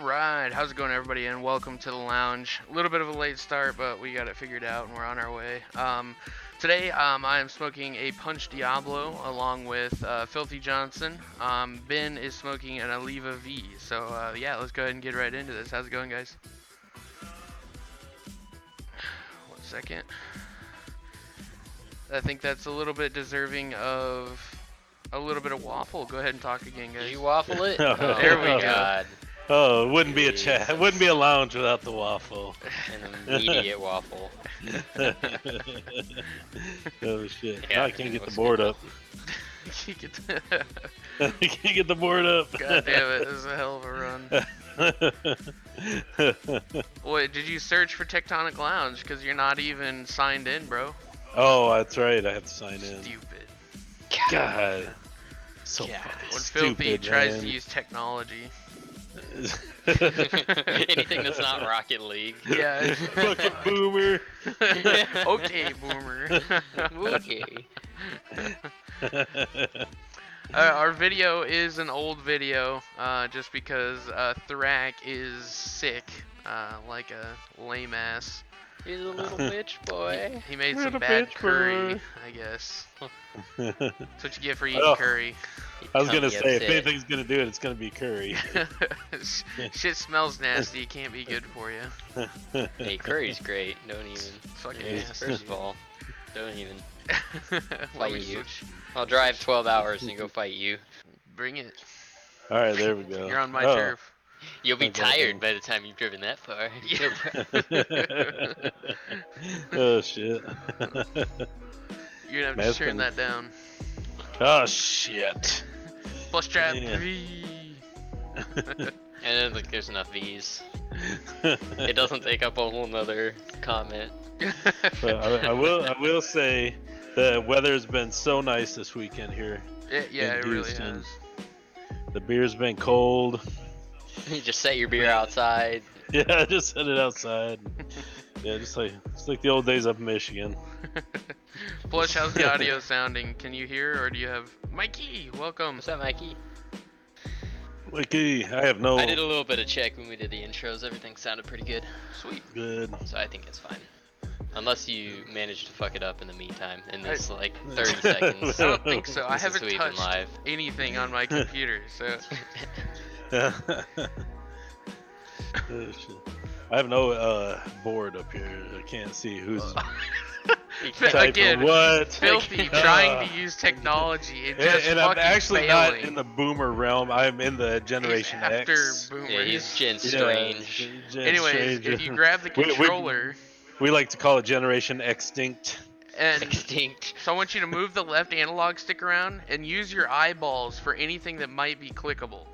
Alright, how's it going everybody, and welcome to the lounge. A little bit of a late start, but we got it figured out and we're on our way. Today I am smoking a Punch Diablo along with Filthy Johnson. Ben is smoking an Oliva V. So yeah, let's go ahead and get right into this. How's it going, guys? 1 second. I think that's a little bit deserving of a little bit of waffle. Go ahead and talk again, guys. Did you waffle it? There we go. God. Oh, it wouldn't be a chat. It wouldn't be a lounge without the waffle. An immediate waffle. Oh shit! Yeah, Now I can't get the board up. I can't get the board up. God damn it, this is a hell of a run. Wait, did you search for Techtonic Lounge? Because you're not even signed in, bro. Oh, that's right. I have to sign in. Stupid. God. So Yeah. fucking When stupid, Filthy tries man. to use technology. Anything that's not Rocket League. Yeah. Fucking boomer. Okay, boomer. Okay. Our video is an old video, just because Thrak is sick, like a lame ass. He's a little bitch boy. He made some Little bad bitch curry, boy. I guess. That's what you get for eating Oh. curry. I was gonna Tummy say, if upset. anything's gonna do it, it's gonna be curry. Shit smells nasty. It can't be good for you. Hey, curry's great. Don't even. Fucking Yeah. nasty. First of all, don't even. Let Fight me you. switch. I'll drive 12 hours and go fight you. Bring it. All right, there we go. You're on my Oh. turf. You'll be Okay. tired by the time you've driven that far. Oh shit. You're gonna have to Man's turn been- that down. Oh shit. Plushtrap. And then like, there's enough V's. It doesn't take up a whole nother comment. But I will say the weather's been so nice this weekend here Yeah, in it really Houston. has. The beer's been cold. You just set your beer outside. Yeah, I just set it outside. Yeah, just like the old days up in Michigan. Plush, how's the audio sounding? Can you hear, or do you have Mikey? Welcome. What's up, Mikey? Wiki, I have no I did a little bit of check when we did the intros. Everything sounded pretty good. Sweet. good. So I think it's fine. Unless you managed to fuck it up in the meantime in this I- like 30 seconds. I don't think so. I This is haven't We've Been touched live. anything on my computer, so. Oh, shit. I have no board up here. I can't see who's typing Again, what. Filthy trying to use technology and just And I'm fucking actually failing. not in the boomer realm. I'm in the Generation He's after X. boomers. Yeah, he's Gen Yeah, Strange. Gen Anyways, Strange. if you grab the We- controller we like to call it Generation Extinct. and Extinct. so I want you to move the left analog stick around and use your eyeballs for anything that might be clickable.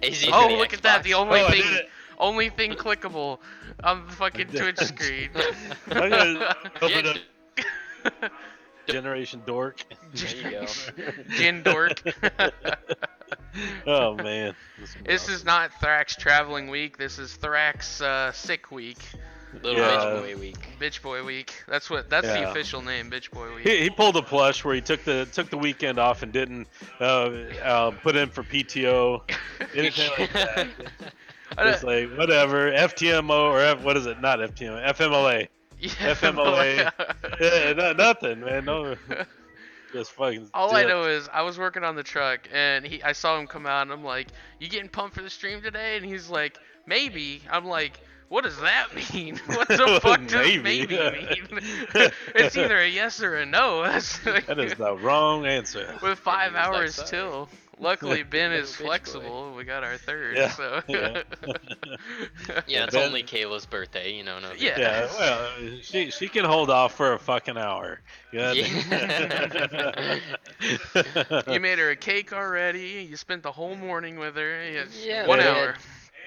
Is he Oh, for the look at that! The Xbox? only Oh, I thing, did it. only thing clickable on the fucking did. Twitch screen. I'm gonna open up Yeah. Generation Dork. There you go. Gin dork. Oh man. This is not Thrak's traveling week. This is Thrak's sick week, Little Yeah. bitch boy week. bitch boy week. That's the Yeah. official name, bitch boy week. He pulled a plush where he took the weekend off and didn't put in for PTO. Anything like that. It's like whatever. FTMO or what is it? Not FTMO. FMLA. Yeah, FMLA. Yeah, nothing, man. No. Just fucking. All I dip. know is I was working on the truck and I saw him come out and I'm like, "You getting pumped for the stream today?" And he's like, "Maybe." I'm like, "What does that mean? What the fuck does Maybe. maybe mean?" It's either a yes or a no. That's like, That is the wrong answer. with 5 he was like, hours "Sorry." till. Luckily, Ben Little is bitch boy. flexible. We got our third, Yeah, so. yeah. Yeah, it's Ben- only Kayla's birthday, you know. No big Yeah. Yeah, well, she can hold off for a fucking hour. Yeah. You made her a cake already. You spent the whole morning with her. It's Yeah, 1 man. hour.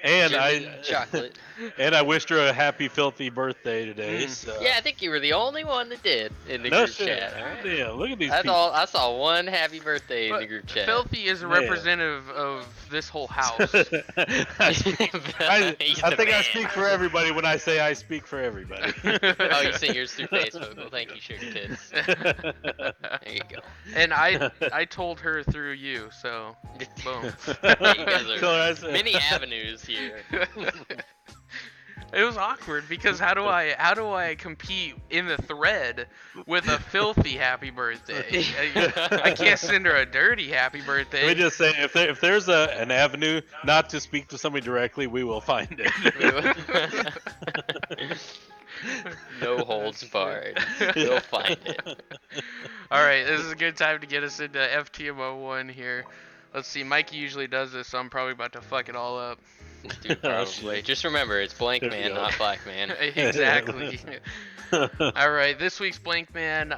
And German chocolate. and I wished her a happy filthy birthday today. Mm. So. Yeah, I think you were the only one that did in the No group shit. chat. All right? Damn, look at these That's people. all. I saw one happy birthday in But the group chat. Filthy is a Man. representative of this whole house. I He's think the I man. speak for everybody when I say I speak for everybody. Oh, you sent yours through Facebook. Well, thank you, Sugar Tits. There you go. And I told her through you, so boom. Yeah, you guys Tell her I are said- many avenues here. It was awkward because how do I compete in the thread with a filthy happy birthday? I can't send her a dirty happy birthday. Let me just say, if there's an avenue not to speak to somebody directly, we will find it. No holds barred. You'll find it. All right, this is a good time to get us into FTMO 1 here. Let's see, Mikey usually does this, so I'm probably about to fuck it all up. Dude, probably. Just remember, it's blank There we man, go. not black man. Exactly. All right, this week's blank man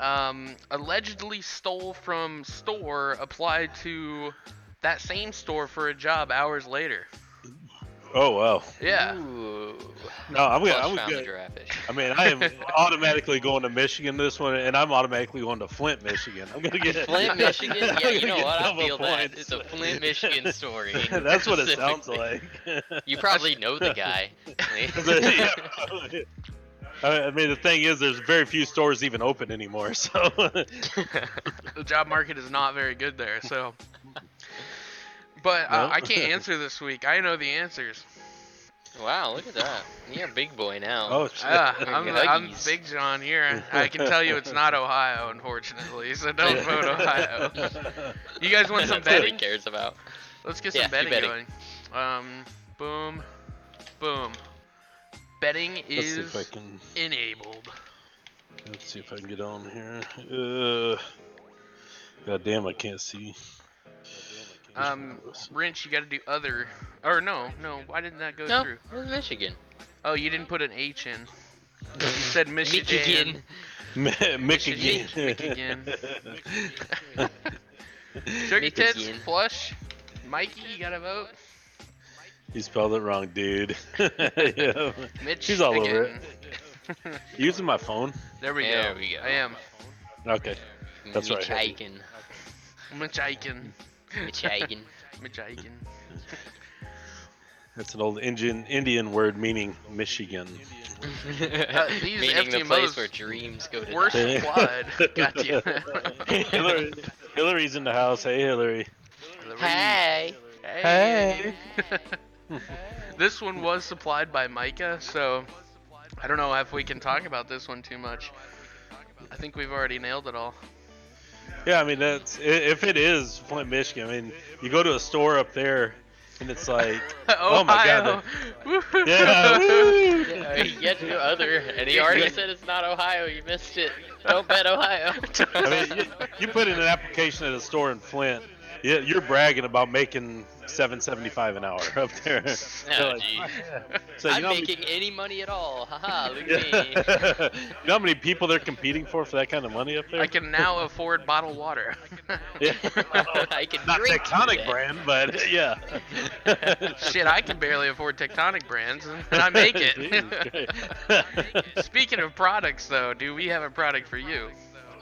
allegedly stole from store, applied to that same store for a job hours later. Oh wow. Yeah. Ooh. No, I'm Plus gonna. found the giraffe fish. I mean, I am automatically going to Michigan this one, and I'm automatically going to Flint, Michigan. I'm gonna get Flint, Michigan? I'm Yeah, gonna you know get what? I double feel that. points. It's a Flint, Michigan story. That's what it sounds specifically. like. You probably know the guy. Yeah. I mean, the thing is, there's very few stores even open anymore. So. The job market is not very good there, so. But No. I can't answer this week. I know the answers. Wow, look at that. You're a big boy now. Oh shit. Yeah, Look at I'm Huggies. Big John here. I can tell you it's not Ohio, unfortunately, so don't vote Ohio. You guys want some That's all he betting? cares about. Let's get Yeah, some betting, keep going. Boom, boom. Betting Let's see is if I can. enabled. Let's see if I can get on here. God damn, I can't see. Wrench, you got to do other. Or no. Why didn't that go No, through? it was Michigan. Oh, you didn't put an H in. You said Michigan. Michigan. Michigan. Sugar Tits, Michigan. Flush, Mikey, you got to vote. You spelled it wrong, dude. Yeah. Mitch. She's all over again. Using my phone. There we There go. we go. I am. Okay. That's right. Michigan. Michigan. Michigan. Michigan. That's an old Indian word meaning Michigan. These Meaning the place FTMOs where dreams go to were die. supplied. Gotcha. Hillary's in the house. Hey, Hillary. Hey. Hey. This one was supplied by Micah, so I don't know if we can talk about this one too much. I think we've already nailed it all. Yeah, I mean that's if it is Flint, Michigan. I mean, you go to a store up there, and it's like, oh my god. Ohio. Yeah. Woo! Yeah, you get to other, and he already said it's not Ohio. You missed it. Don't bet Ohio. I mean, you put in an application at a store in Flint. You're bragging about making $7.75 an hour up there. Oh, Like, gee. so you I'm know how many- making any money at all. Haha, look Yeah. at me. You know how many people they're competing for that kind of money up there? I can now afford bottled water. Yeah. I can Not drink Techtonic today. brand, but yeah. Shit, I can barely afford Techtonic brands, and I make it. Jesus Christ. Speaking of products, though, do we have a product for you?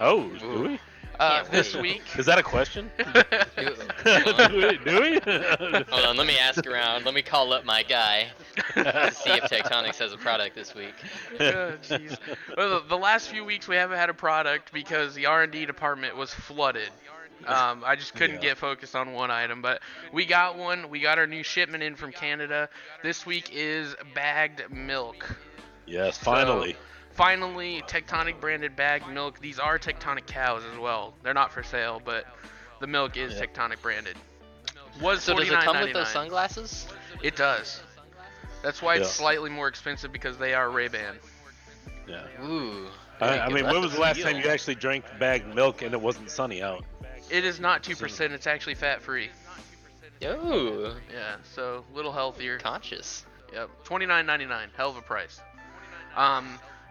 Oh, do we? Can't This wait. week. Is that a question? Hold do we? on, let me ask around. Let me call up my guy to see if Techtonics has a product this week. Oh, jeez. Well, the last few weeks we haven't had a product because the R&D department was flooded. I just couldn't Yeah. get focused on one item, but we got one. We got our new shipment in from Canada. This week is bagged milk. Yes, finally. Finally, Techtonic branded bagged milk. These are Techtonic cows as well. They're not for sale, but the milk is Yeah. Techtonic branded. Was So does it come with $49.99. those sunglasses? It does. That's why it's Yeah. slightly more expensive because they are Ray-Ban. Yeah. Ooh. I mean, when was the last time you actually drank bagged milk and it wasn't sunny out? It is not 2%. It's actually fat-free. Ooh. Yeah, so a little healthier. Conscious. Yep, $29.99. Hell of a price.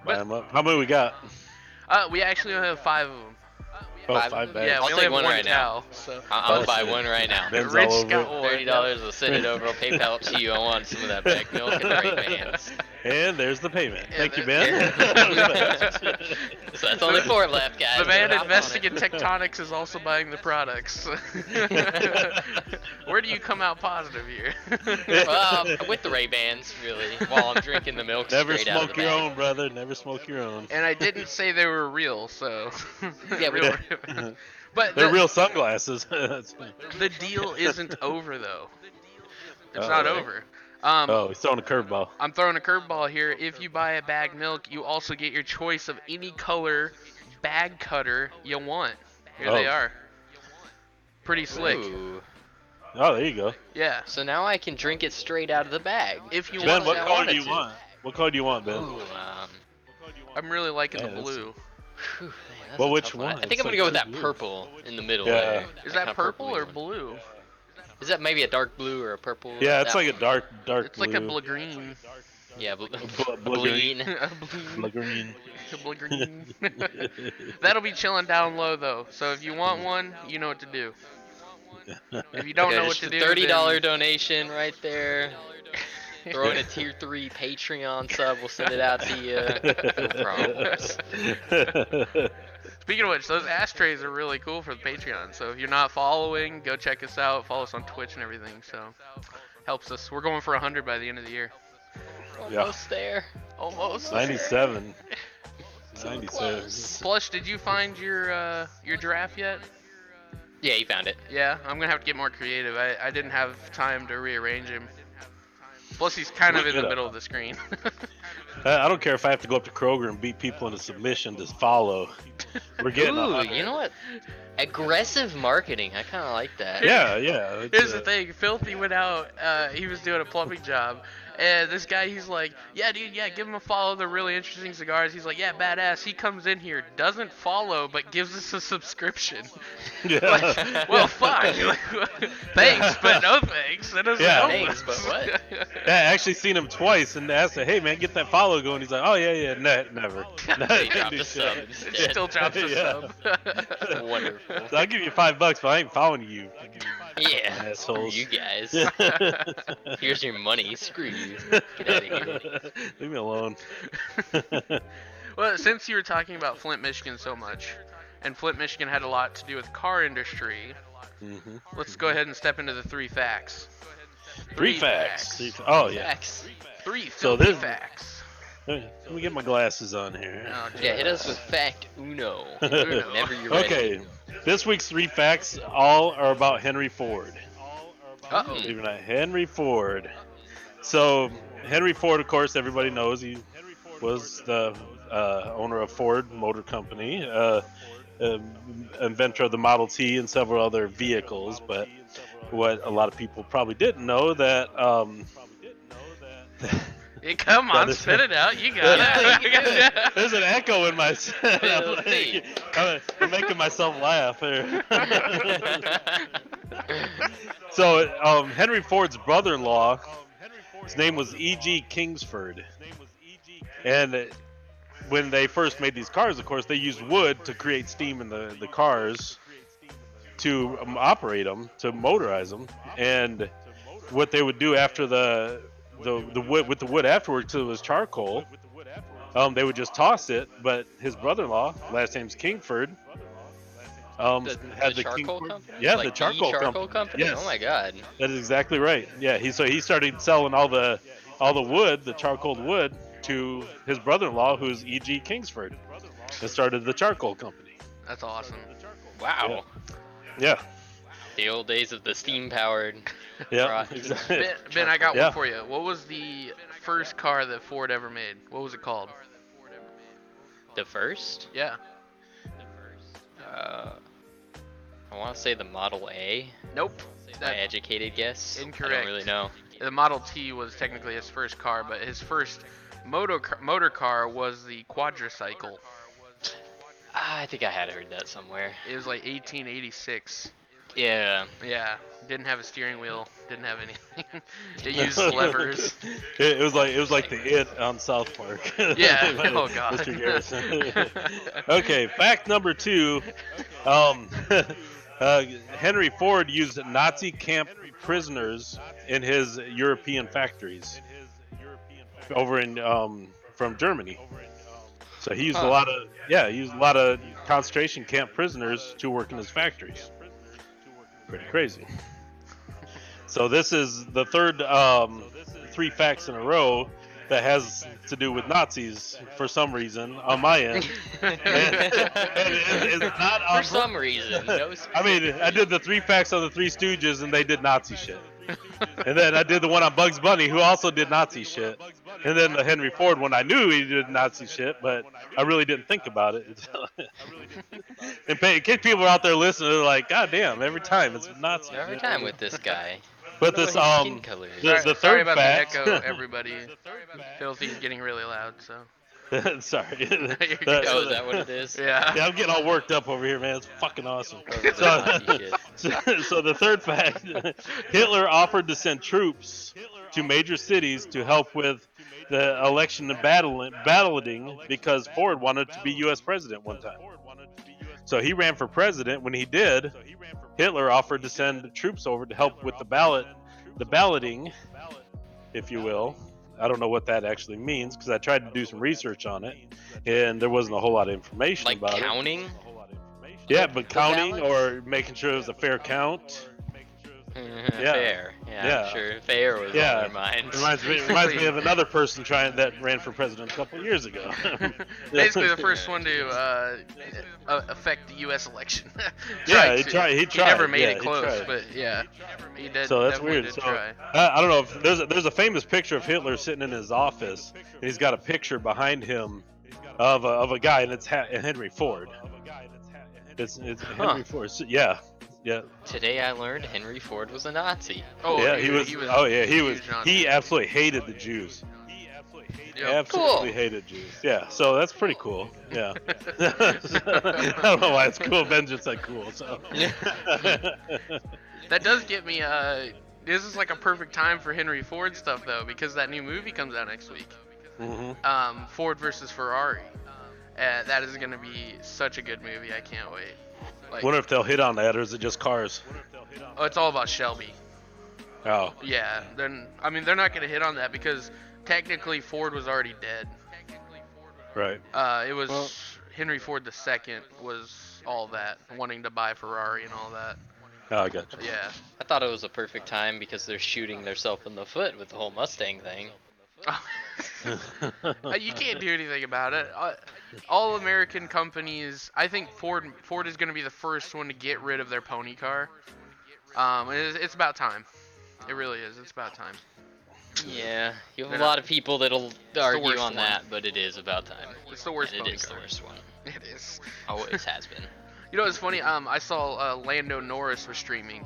Buy 'em up. How many we got? We actually only have 5 of them. Oh, 5 5 of them? bags. Yeah, I'll we only take have one one right cow. now. So I'll buy one right now. Ben's Rich all over got it. one. $30, I'll send it over. I'll PayPal it to you. I want some of that back milk and the Ray-Bans. And there's the payment. Yeah, Thank you, that- Ben. So that's only 4 left, guys. The man Hop on investing it. in Techtonics is also buying the products. Where do you come out positive here? With the Ray-Bans, really, while I'm drinking the milk Never straight out of smoke the your bag. own, brother. Never smoke your own. And I didn't say they were real, so. Yeah, we Real- don't. But They're real sunglasses. the deal isn't over though. It's Oh, not really? over. Oh, he's throwing a curveball. I'm throwing a curveball here. If you buy a bag milk, you also get your choice of any color bag cutter you want. Here they Oh. are. Pretty slick. Ooh. Oh, there you go. Yeah. So now I can drink it straight out of the bag. If you Just Ben, want, what like I color do wanted you to. want? What color do you want, Ben? Ooh, I'm really liking Yeah, the that's- blue. whew, man, that's Well, a which tough one? I think It's I'm gonna like go with two that blues. purple in the middle Yeah. there. Is That that kinda purple purpley or one. blue? Is that maybe a dark blue or a purple? Yeah, it's That like a one. dark It's blue. like a blue green. Yeah, blue bleen. A Blue blue. green. A blue green. That'll be chilling down low though. So if you want one, you know what to do. If you don't Yeah, know what just to a do, $30 then... donation right there. Throw in a tier 3 Patreon sub. We'll send it out to you. No problems. Speaking of which, those ashtrays are really cool for the Patreon. So if you're not following, go check us out. Follow us on Twitch and everything. So helps us. We're going for 100 by the end of the year. Almost there. Almost. 97. So 97. close. Plush, did you find your giraffe yet? Yeah, you found it. Yeah, I'm gonna have to get more creative. I didn't have time to rearrange him. Plus, he's kind of in the middle of the screen. I don't care if I have to go up to Kroger and beat people into submission to follow. We're getting Ooh, 100. you know what? Aggressive marketing. I kind of like that. Yeah, yeah. it's, Here's the thing, Filthy went out, he was doing a plumbing job, and this guy, he's like, yeah, dude, yeah, give him a follow, they're really interesting cigars. He's like, yeah, badass. He comes in here, doesn't follow, but gives us a subscription. Yeah. Like, well, fine. Like, thanks, but no thanks. And it's Yeah. like, oh. Thanks, but what? Yeah, I actually seen him twice and asked him, hey man, get that follow going. He's like, oh yeah, never. They dropped a sub instead. Still drops a Yeah. That's sub. wonderful. So I'll give you $5, but I ain't following you. Yeah. Assholes. You guys. Here's your money. Screw you. Get out of here. Leave me alone. Well, since you were talking about Flint, Michigan so much, and Flint, Michigan had a lot to do with car industry, Mhm. let's go ahead and step into the three facts. Three facts. Oh yeah. Facts. Three So filthy this- facts. Let me get my glasses on here. Oh, Yeah, hit us with fact uno. Uno. Whenever you're ready. Okay, this week's three facts all are about Henry Ford. Uh-oh. Believe it or not, Henry Ford. So Henry Ford, of course, everybody knows he was the owner of Ford Motor Company, inventor of the Model T and several other vehicles. But what a lot of people probably didn't know that. Yeah, come on, this- spit it out. You got it. There's an echo in my. Filthy. I'm making myself laugh here. So Henry Ford's brother-in-law, his name was E.G. Kingsford, and when they first made these cars, of course, they used wood to create steam in the cars to operate them, to motorize them, and what they would do after the wood with the wood afterwards, till it was charcoal, they would just toss it. But his brother-in-law, last name's Kingford, had the the charcoal Kingford, company? yeah, Like the charcoal company? Yes. Oh my god. That is exactly right. Yeah, he started selling all the wood, the charcoal wood, to his brother-in-law, who's E.G. Kingsford, and started the charcoal company. That's awesome. Wow. Yeah, The old days of the steam-powered. yeah, Right. exactly. Ben, I got Yeah. one for you. What was the first car that Ford ever made? What was it called? The first? Yeah. I want to say the Model A. Nope. My educated guess. I Incorrect. don't really know. The Model T was technically his first car, but his first motor car was the quadricycle. I think I had heard that somewhere. It was like 1886. Yeah. Yeah, didn't have a steering wheel, didn't have anything. It used levers. It was like the It on South Park. Yeah. By Oh God. Mr. Garrison. Okay, fact number 2. Um, Henry Ford used Nazi camp prisoners in his European factories over in from Germany. So he used Huh. he used a lot of concentration camp prisoners to work in his factories. Pretty crazy. So this is the third 3 facts in a row that has to do with Nazis for some reason on my end. And it's not on For some reason. No I mean, specific I did the 3 facts on the Three Stooges, and they did Nazi shit. And then I did the one on Bugs Bunny, who also did Nazi shit. And then the Henry Ford one, I knew he did Nazi shit, but I really didn't think about it. In case people are out there listening, they're like, God damn, every time it's Nazi. Every time with this guy. But I don't this know what his skin color is. the Sorry third about fact. the echo, everybody. Filthy's getting really loud, so. Sorry. You're Oh, good. is that what it is? Yeah. Yeah, I'm getting all worked up over here, man. It's fucking awesome. Because of the Nazi shit. So the third fact, Hitler offered to send troops to major cities to help with the election and balloting because Ford wanted to be U.S. president one time. So he ran for president. When he did, Hitler offered to send troops over to help with the balloting, if you will. I don't know what that actually means because I tried to do some research on it, and there wasn't a whole lot of information Like about counting? it. Yeah, but The counting ballots? or making sure it was a fair count. Yeah. Fair. Yeah, Yeah. Sure. Fair was on Yeah. their minds. Reminds me of another person that ran for president a couple years ago. Basically, the first one to affect the U.S. election. Yeah, he to. tried. He tried. never made Yeah, it he close, tried. but yeah, he did. So that's definitely weird. Did So try. I don't know if there's a famous picture of Hitler sitting in his office, and he's got a picture behind him of a guy, and it's Henry Ford. It's Henry Ford. So, yeah. Today I learned Henry Ford was a Nazi. Oh, Yeah, he was. Oh yeah, he was. huge on He it. absolutely hated the Jews. Yep. Absolutely Cool. hated Jews. Yeah, so that's pretty cool. Yeah. I don't know why it's cool. Ben just said cool. So. That does get me. This is like a perfect time for Henry Ford stuff though, because that new movie comes out next week. Ford versus Ferrari. That is gonna be such a good movie. I can't wait. Like, Wonder if they'll hit on that, or is it just cars? oh, it's all about Shelby. Oh. Yeah. Then I mean, they're not gonna hit on that because technically Ford was already dead. Right. It was Henry Ford II was all that, wanting to buy Ferrari and all that. Oh, I got you. Yeah. I thought it was a perfect time because they're shooting themselves in the foot with the whole Mustang thing. You can't do anything about it. All American companies, I think Ford is going to be the first one to get rid of their pony car. It's about time. It really is. It's about time. Yeah, you have They're a lot not- of people that'll the argue worst on one. that, but it is about time. It's the worst And pony it is car. the worst one. It is. Always has been. You know what's funny? I saw Lando Norris was streaming.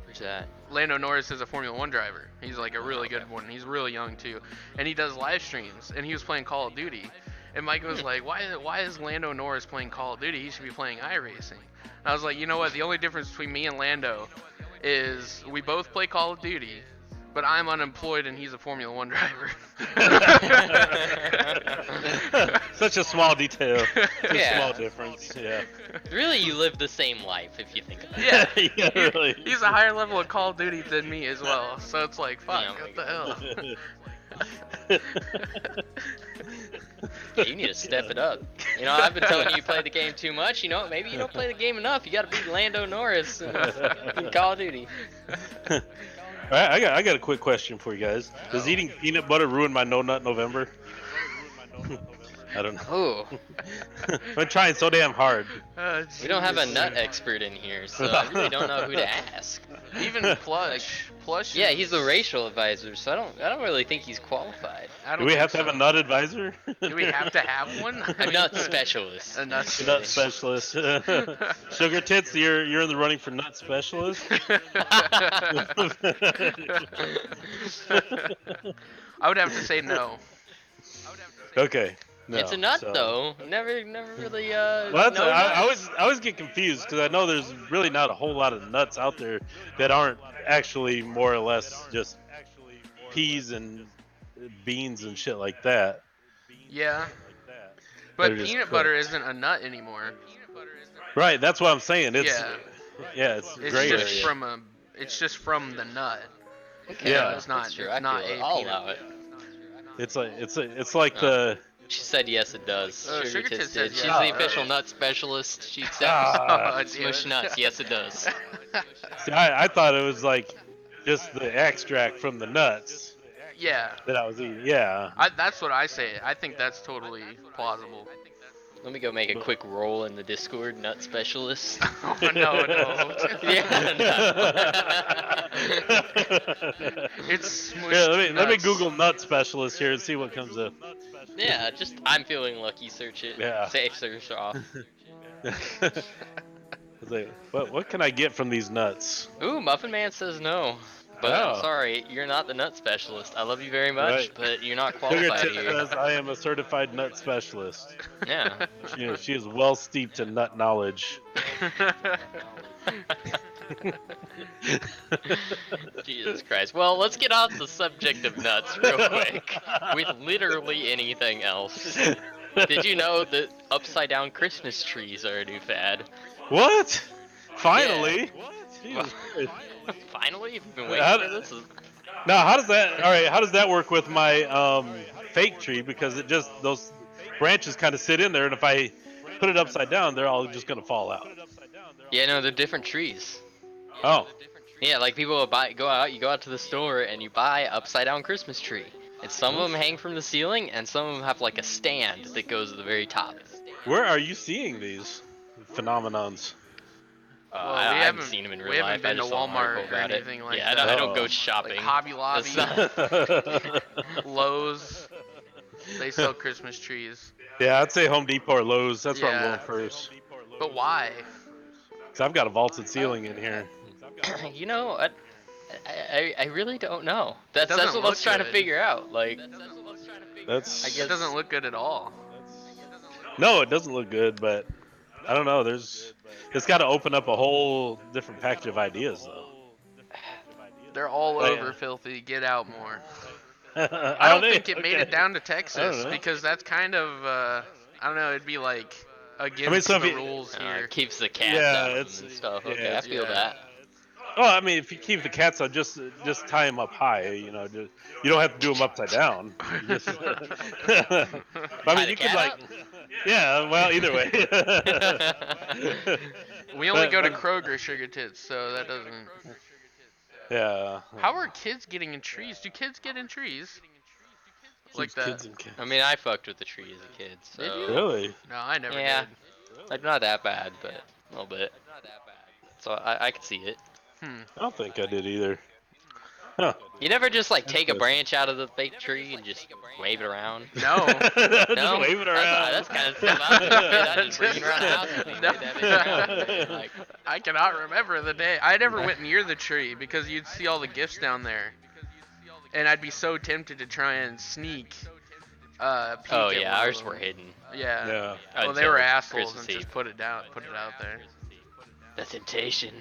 Who's that? Lando Norris is a Formula 1 driver. He's like a really good one. He's really young too. And he does live streams. And he was playing Call of Duty. And Mike was like, why is Lando Norris playing Call of Duty? He should be playing iRacing. And I was like, you know what? The only difference between me and Lando is we both play Call of Duty, but I'm unemployed and he's a Formula 1 driver. Such a small detail. Such a Yeah. small difference. Yeah. Really, you live the same life if you think about it. Yeah. Yeah, really. He's a higher level of Call of Duty than me as well. So it's like, fuck, Oh my what the hell? Yeah, you need to step it up. You know, I've been telling you play the game too much. You know, maybe you don't play the game enough. You got to beat Lando Norris in Call of Duty. All right, I got a quick question for you guys. Does eating peanut butter ruin my no nut November? I don't know. Oh, I'm trying so damn hard. we don't have a nut expert in here, so I really don't know who to ask. Even Plush. Yeah, he's the racial advisor, so I don't really think he's qualified. I don't Do we think have to have so. a nut advisor? Do we have to have one? A nut specialist. A nut Nut specialist. Sugar tits, you're in the running for nut specialist. I would have to say no. Okay. It's a No, nut so. though. Never really Well, that's no nuts. I always get confused because I know there's really not a whole lot of nuts out there that aren't actually more or less just peas and beans and shit like that. Yeah, That but are just peanut butter cooked. isn't a nut anymore. Right, that's what I'm saying. It's Yeah, yeah, it's it's gray just area. it's just from the nut. Okay, You know, Yeah, that's true. it's I not feel it. a I'll peanut. allow it. it's like Oh. the She said yes, it does. Sugar Sugar Tits Tits says did. yes, She's it the does. official nut specialist. She accepts. ah. Oh, Smush damn it. nuts. Yes, it does. See, I thought it was like just the extract from the nuts Yeah, that I was eating. Yeah, that's what I say. I think that's totally plausible. Let me go make a quick roll in the Discord. Nut specialist. Oh no, no. Yeah. It's Here, smushed let me nuts. Google nut specialist here and see what comes up. Yeah. Just I'm feeling lucky. Search it. Yeah. Safe search off. It's like, what can I get from these nuts? Ooh, Muffin Man says no. But I'm Oh, sorry, you're not the nut specialist. I love you very much, right. but you're not Sugar qualified Tip here. says I am a certified nut specialist. Yeah. She is well steeped in nut knowledge. Jesus Christ. Well, let's get on to the subject of nuts real quick. With literally anything else. Did you know that upside down Christmas trees are a new fad? What? Finally? Jesus Christ. Finally, you've been waiting How for d- this? Now, how does that? All right, how does that work with my fake tree? Because it just those branches kind of sit in there, and if I put it upside down, they're all just gonna fall out. Yeah, no, they're different trees. Oh, Yeah, like people will you go out to the store and you buy upside down Christmas tree. And some of them hang from the ceiling, and some of them have like a stand that goes to the very top. where are you seeing these phenomenons? Well, I haven't seen them in real life. I been to just saw an article Walmart or about it. anything like Yeah, that. I don't go Oh. shopping. Like Hobby Lobby, That's not- Lowe's, they sell Christmas trees. Yeah, I'd say Home Depot or Lowe's. That's where I'm Yeah. going first. But why? Cause I've got a vaulted ceiling in here. You know, I really don't know. That's doesn't what I look was trying to good. figure out. Like, That's I It guess doesn't look good at all. no, it doesn't look good, but I don't know. It's got to open up a whole different package of ideas, though. They're all Like- over filthy. Get out more. I I don't think it made it down to Texas know. because that's kind of I don't know. It'd be like against so if the you- rules here. it keeps the cats Yeah, out it's- and stuff. yeah, Okay, I it's- feel yeah. that. Oh, I mean, if you keep the cats on, just tie them up high. You know, you don't have to do them upside down. You just, I Tie mean, the you could cat like, up? yeah. Well, either way. We only go to But- Kroger Sugar Tits, so that doesn't. Yeah. How are kids getting in trees? Do kids get in trees? Like Keeps that? kids and cats. I mean, I fucked with the tree as a kid, so. Did you? Really? No, I never Yeah. did. Like, not that bad, but a little bit. So I could see it. Hmm. I don't think I did either. Huh. You never just like take a good. branch out of the fake tree and just wave it around? No. Just No? wave it around. That's kind of stuff I was I just bring it around the house with me. No. Wave that bitch around. Like, I cannot remember the day. I never went near the tree because you'd see all the gifts down there, and I'd be so tempted to try and sneak. Peek oh at one yeah, of ours them. were hidden. Yeah. Yeah. Well, they Until were assholes Christmas and Eve. just put it out there. The temptation.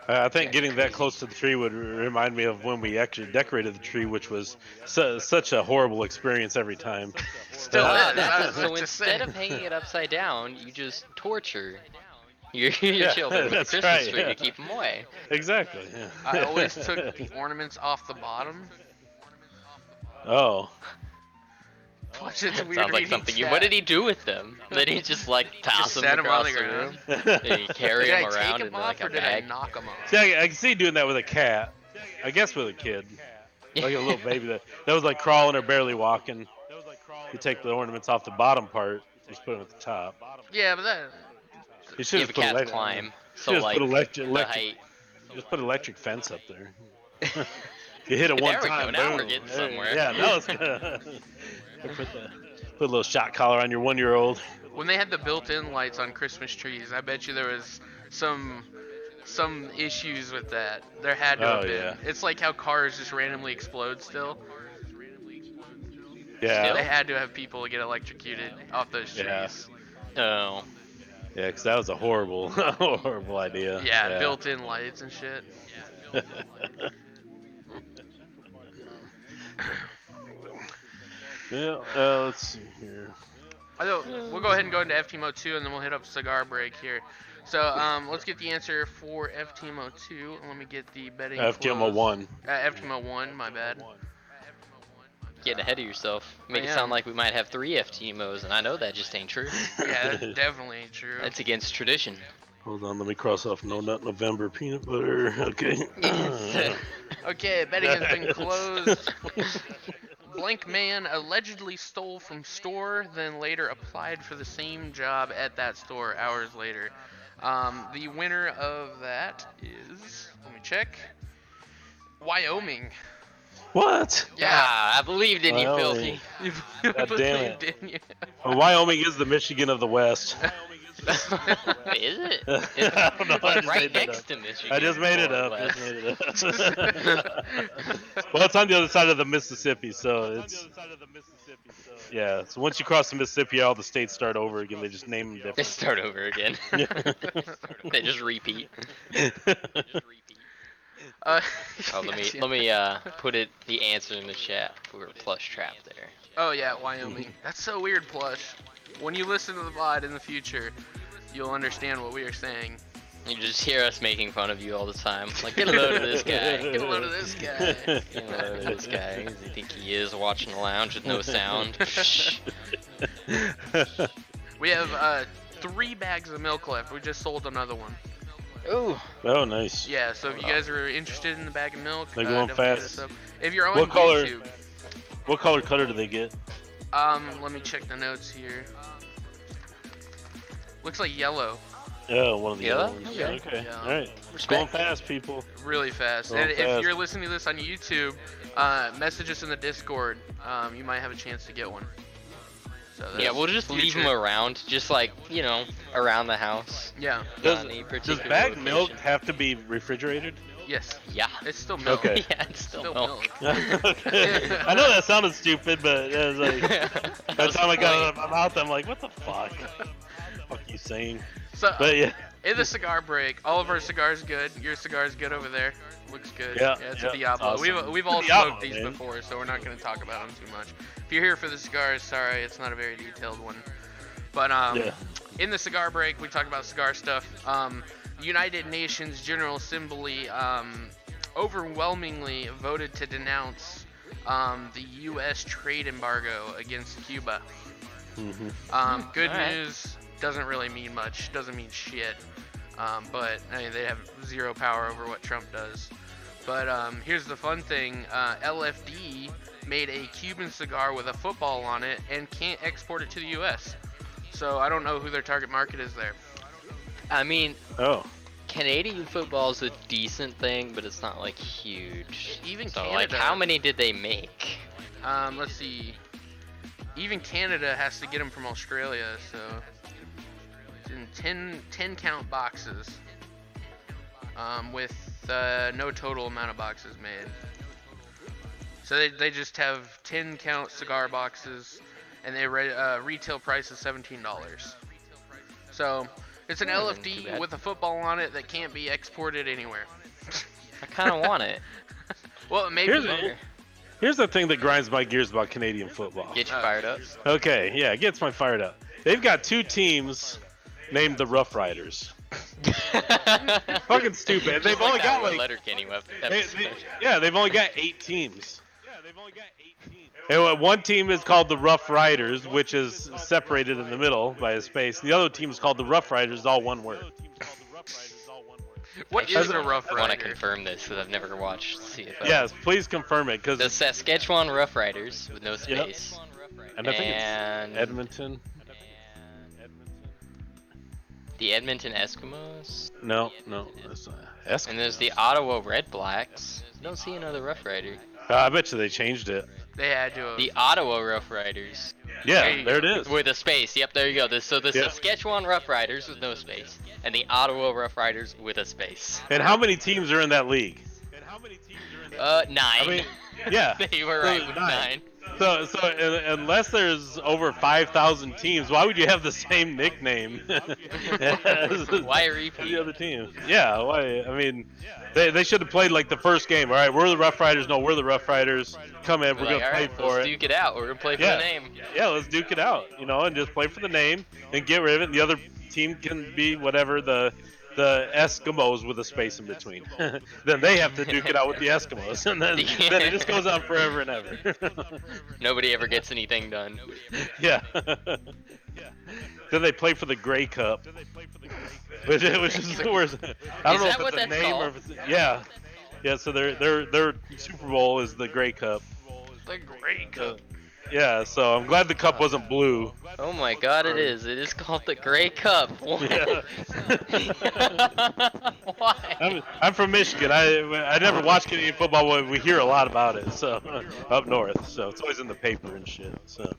I think getting that close to the tree would remind me of when we actually decorated the tree, which was such a horrible experience every time. Still Yeah, is. That's I it. was So just instead saying. of hanging it upside down, you just torture your Yeah, children with a that's Christmas right, tree yeah. to keep them away. Exactly. Yeah. I always took the ornaments off the bottom. Oh. Which is weird. Sounds like reading something you. chat. What did he do with them? Did he just like toss Just them set 'em on across the the ground. room? Did he carry Did I them take around them in off like a or did I bag? knock them off? See, I can see doing that with a cat. I guess with a kid, like a little baby that was like crawling or barely walking. You take the ornaments off the bottom part, just put them at the top. Yeah, but that. You should Yeah, have but cats put climb. So just like put the electric, height. just put electric fence up there. You hit it one There we go, time, now we're boom. getting There- somewhere. Yeah, that was good. Put a little shot collar on your 1-year-old. When they had the built-in lights on Christmas trees, I bet you there was some issues with that. There had to have Oh, been. yeah. It's like how cars just randomly explode still. Yeah. They had to have people get electrocuted off those trees. Yeah. Oh. Yeah, because that was a horrible, horrible idea. Yeah, built-in lights and shit. Yeah, let's see here. We'll go ahead and go into FTMO 2, and then we'll hit up cigar break here. So let's get the answer for FTMO 2. Let me get the betting FTMO 1. FTMO 1, my bad. Getting ahead of yourself. Make it sound like we might have 3 FTMOs, and I know that just ain't true. Yeah, that definitely ain't true. That's against tradition. Hold on, let me cross off No Nut November peanut butter. Okay. Okay, betting has been closed. Blank man allegedly stole from store, then later applied for the same job at that store hours later. The winner of that is, let me check, Wyoming. What? Yeah, I believed in you, Wyoming. Filthy. God damn it. Didn't you? Well, Wyoming is the Michigan of the West. Is it? I don't know. I It's just right made that next up. to Michigan. I just made it more or up. less. Just made it up. Well, it's on the other side of the Mississippi, so it's. Yeah, so once you cross the Mississippi, all the states start over again. They just name them They different. start over again. They just repeat. Let me put the answer in the chat for Plushtrap there. Oh yeah, Wyoming. That's so weird, Plush. When you listen to the VOD in the future, you'll understand what we are saying. You just hear us making fun of you all the time. Like, get a load of this guy. Get a load of this guy. Get a load of this guy. Who does he think he is watching the lounge with no sound? We have 3 bags of milk left. We just sold another one. Ooh. Oh, nice. Yeah, so if you guys are interested in the bag of milk, They're going definitely hit fast. us up. If you're on What color? YouTube, What color cutter do they get? let me check the notes here. Looks like yellow. Oh, one of the Yellow? other ones. Okay. Okay. Yeah. All right. Respect. Going fast, people. Really fast. Going And if fast. you're listening to this on YouTube, message us in the Discord. You might have a chance to get one. So Yeah, we'll just leave them around, just like, you know, around the house. Yeah. Does, Not any does particular bagged milk location. have to be refrigerated? Yes. Yeah. It's still milk. Okay. Yeah, it's still Still milk. Okay. I know that sounded stupid, but it was like, by the time I got it out of my mouth, I'm like, what the fuck? What are you saying? So But yeah. in the cigar break, all of our cigars good. Your cigar's good over there. Looks good. Yeah, It's yeah, a Diablo. awesome. We've all Diablo, smoked these man. before, so we're not going to talk about them too much. If you're here for the cigars, sorry, it's not a very detailed one. But Yeah. in the cigar break, we talk about cigar stuff. United Nations General Assembly overwhelmingly voted to denounce the U.S. trade embargo against Cuba. Good Alright. news doesn't really mean much. Doesn't mean shit. But I mean, they have zero power over what Trump does. But here's the fun thing: LFD made a Cuban cigar with a football on it and can't export it to the U.S. So I don't know who their target market is there. I mean, Oh. Canadian football's a decent thing, but it's not like huge. Even So, Canada. like, how many did they make? Let's see. Even Canada has to get them from Australia, so it's in 10 count boxes. With no total amount of boxes made. So they just have 10 count cigar boxes, and they retail price is $17. So it's an Too LFD bad. with a football on it that can't be exported anywhere. I kind of want it. Well, maybe. Here's the thing that grinds my gears about Canadian football. Get you fired up. Okay, yeah, it gets my fired up. They've got 2 teams named the Rough Riders. Fucking stupid. They've only got like Letterkenny they've only got 8 teams. And one team is called the Rough Riders, which is separated in the middle by a space. The other team is called the Rough Riders, all one word. What is a Rough I want to Rider? confirm this because I've never watched CFL. Yes, please confirm it, The because Saskatchewan Rough Riders with no space. and I think And it's Edmonton. the Edmonton Eskimos. No, that's not. And there's the Ottawa Red Blacks. Don't see another Rough Rider. I bet you they changed it. They had to. The Ottawa Rough Riders Yeah, There you there it go. is. with a space. Yep, there you go. So the Yeah. Saskatchewan Rough Riders with no space, and the Ottawa Rough Riders with a space. And how many teams are in that league? 9. I mean, yeah. They were So right there's with 9. 9. Unless there's over 5,000 teams, why would you have the same nickname as Why the repeat? other team? Yeah, why? I mean, they should have played like the first game. All right, we're the Rough Riders. No, we're the Rough Riders. Come in, We're we're like, gonna all play right, let's for it. duke it out. We're gonna play for the Yeah, name. yeah, let's duke it out, and just play for the name and get rid of it. And the other team can be whatever the Eskimos with a space in between. Then they have to duke it out with the Eskimos, and then it just goes on forever and ever. Nobody ever gets anything done. Yeah. Then they play for the Grey Cup, which is the worst. I don't Is know that if what it's a that's name or called? if it's yeah. So their Super Bowl is the Grey Cup. The Grey Cup. Yeah. So I'm glad the cup wasn't blue. Oh my God, it is. It is called the Grey Cup. What? Yeah. Why? I'm from Michigan. I never watch Canadian football, but we hear a lot about it. So up north, so it's always in the paper and shit. So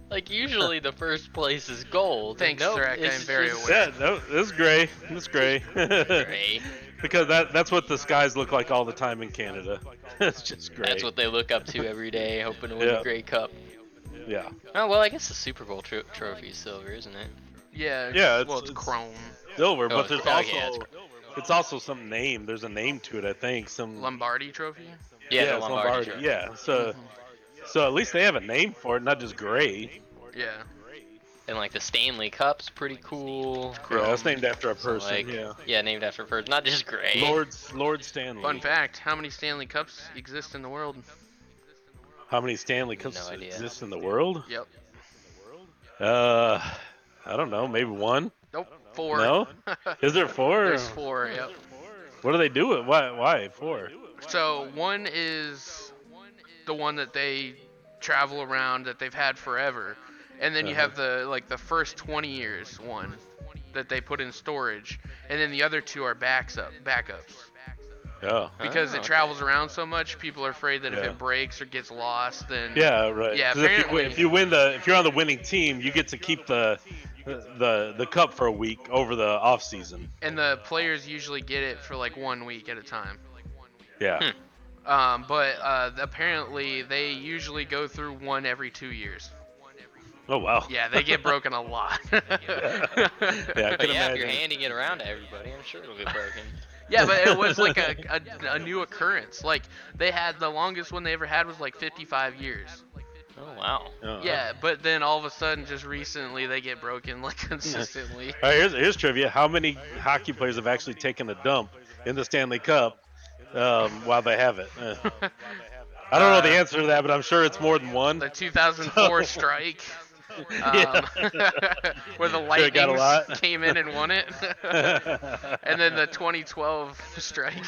Like usually the first place is gold. Thanks, Nope, Shrek, it's I'm very just aware. yeah, no, it's gray. It's gray. gray. Because that's what the skies look like all the time in Canada. It's just gray. That's what they look up to every day, hoping to win Yeah. the Grey Cup. Yeah. Oh well, I guess the Super Bowl trophy is silver, isn't it? Yeah. Yeah, Well, it's chrome. Silver, Oh, but there's yeah, also it's also some name. There's a name to it, I think. Some Lombardi Trophy. Yeah, the it's Lombardi trophy. Yeah. So at least they have a name for it, not just gray. Yeah. And like the Stanley Cup's pretty cool. Yeah, it's named after a So, person. like, yeah. named after a person, not just gray. Lord Stanley. Fun fact: how many Stanley Cups exist in the world? How many Stanley Cups No idea. exist in the world? Yep. I don't know. Maybe one. Nope. 4. No? Is there 4? There's 4. Yep. What do they do with? Why 4? So one is the one that they travel around that they've had forever, and then you have the first 20 years one that they put in storage, and then the other 2 are backups. Oh. Because it travels around so much, people are afraid that if Yeah. it breaks or gets lost, then Yeah, right. Yeah, 'Cause apparently. if you're on the winning team, you get to keep the cup for a week over the off season. And the players usually get it for like 1 week at a time. Yeah. But apparently they usually go through one every 2 years. Oh wow. Yeah, they get broken a lot. Yeah, I But can yeah, if imagine. you're handing it around to everybody, I'm sure it'll get broken. Yeah, but it was like a new occurrence. Like they had the longest one they ever had was like 55 years. Oh wow. Oh, Yeah, but then all of a sudden, just recently, they get broken like consistently. All right, here's trivia. How many hockey players have actually taken a dump in the Stanley Cup while they have it? I don't know the answer to that, but I'm sure it's more than one. The 2004 strike, Yeah. where the Sure, it got a Lightning lot. came in and won it, and then the 2012 strike,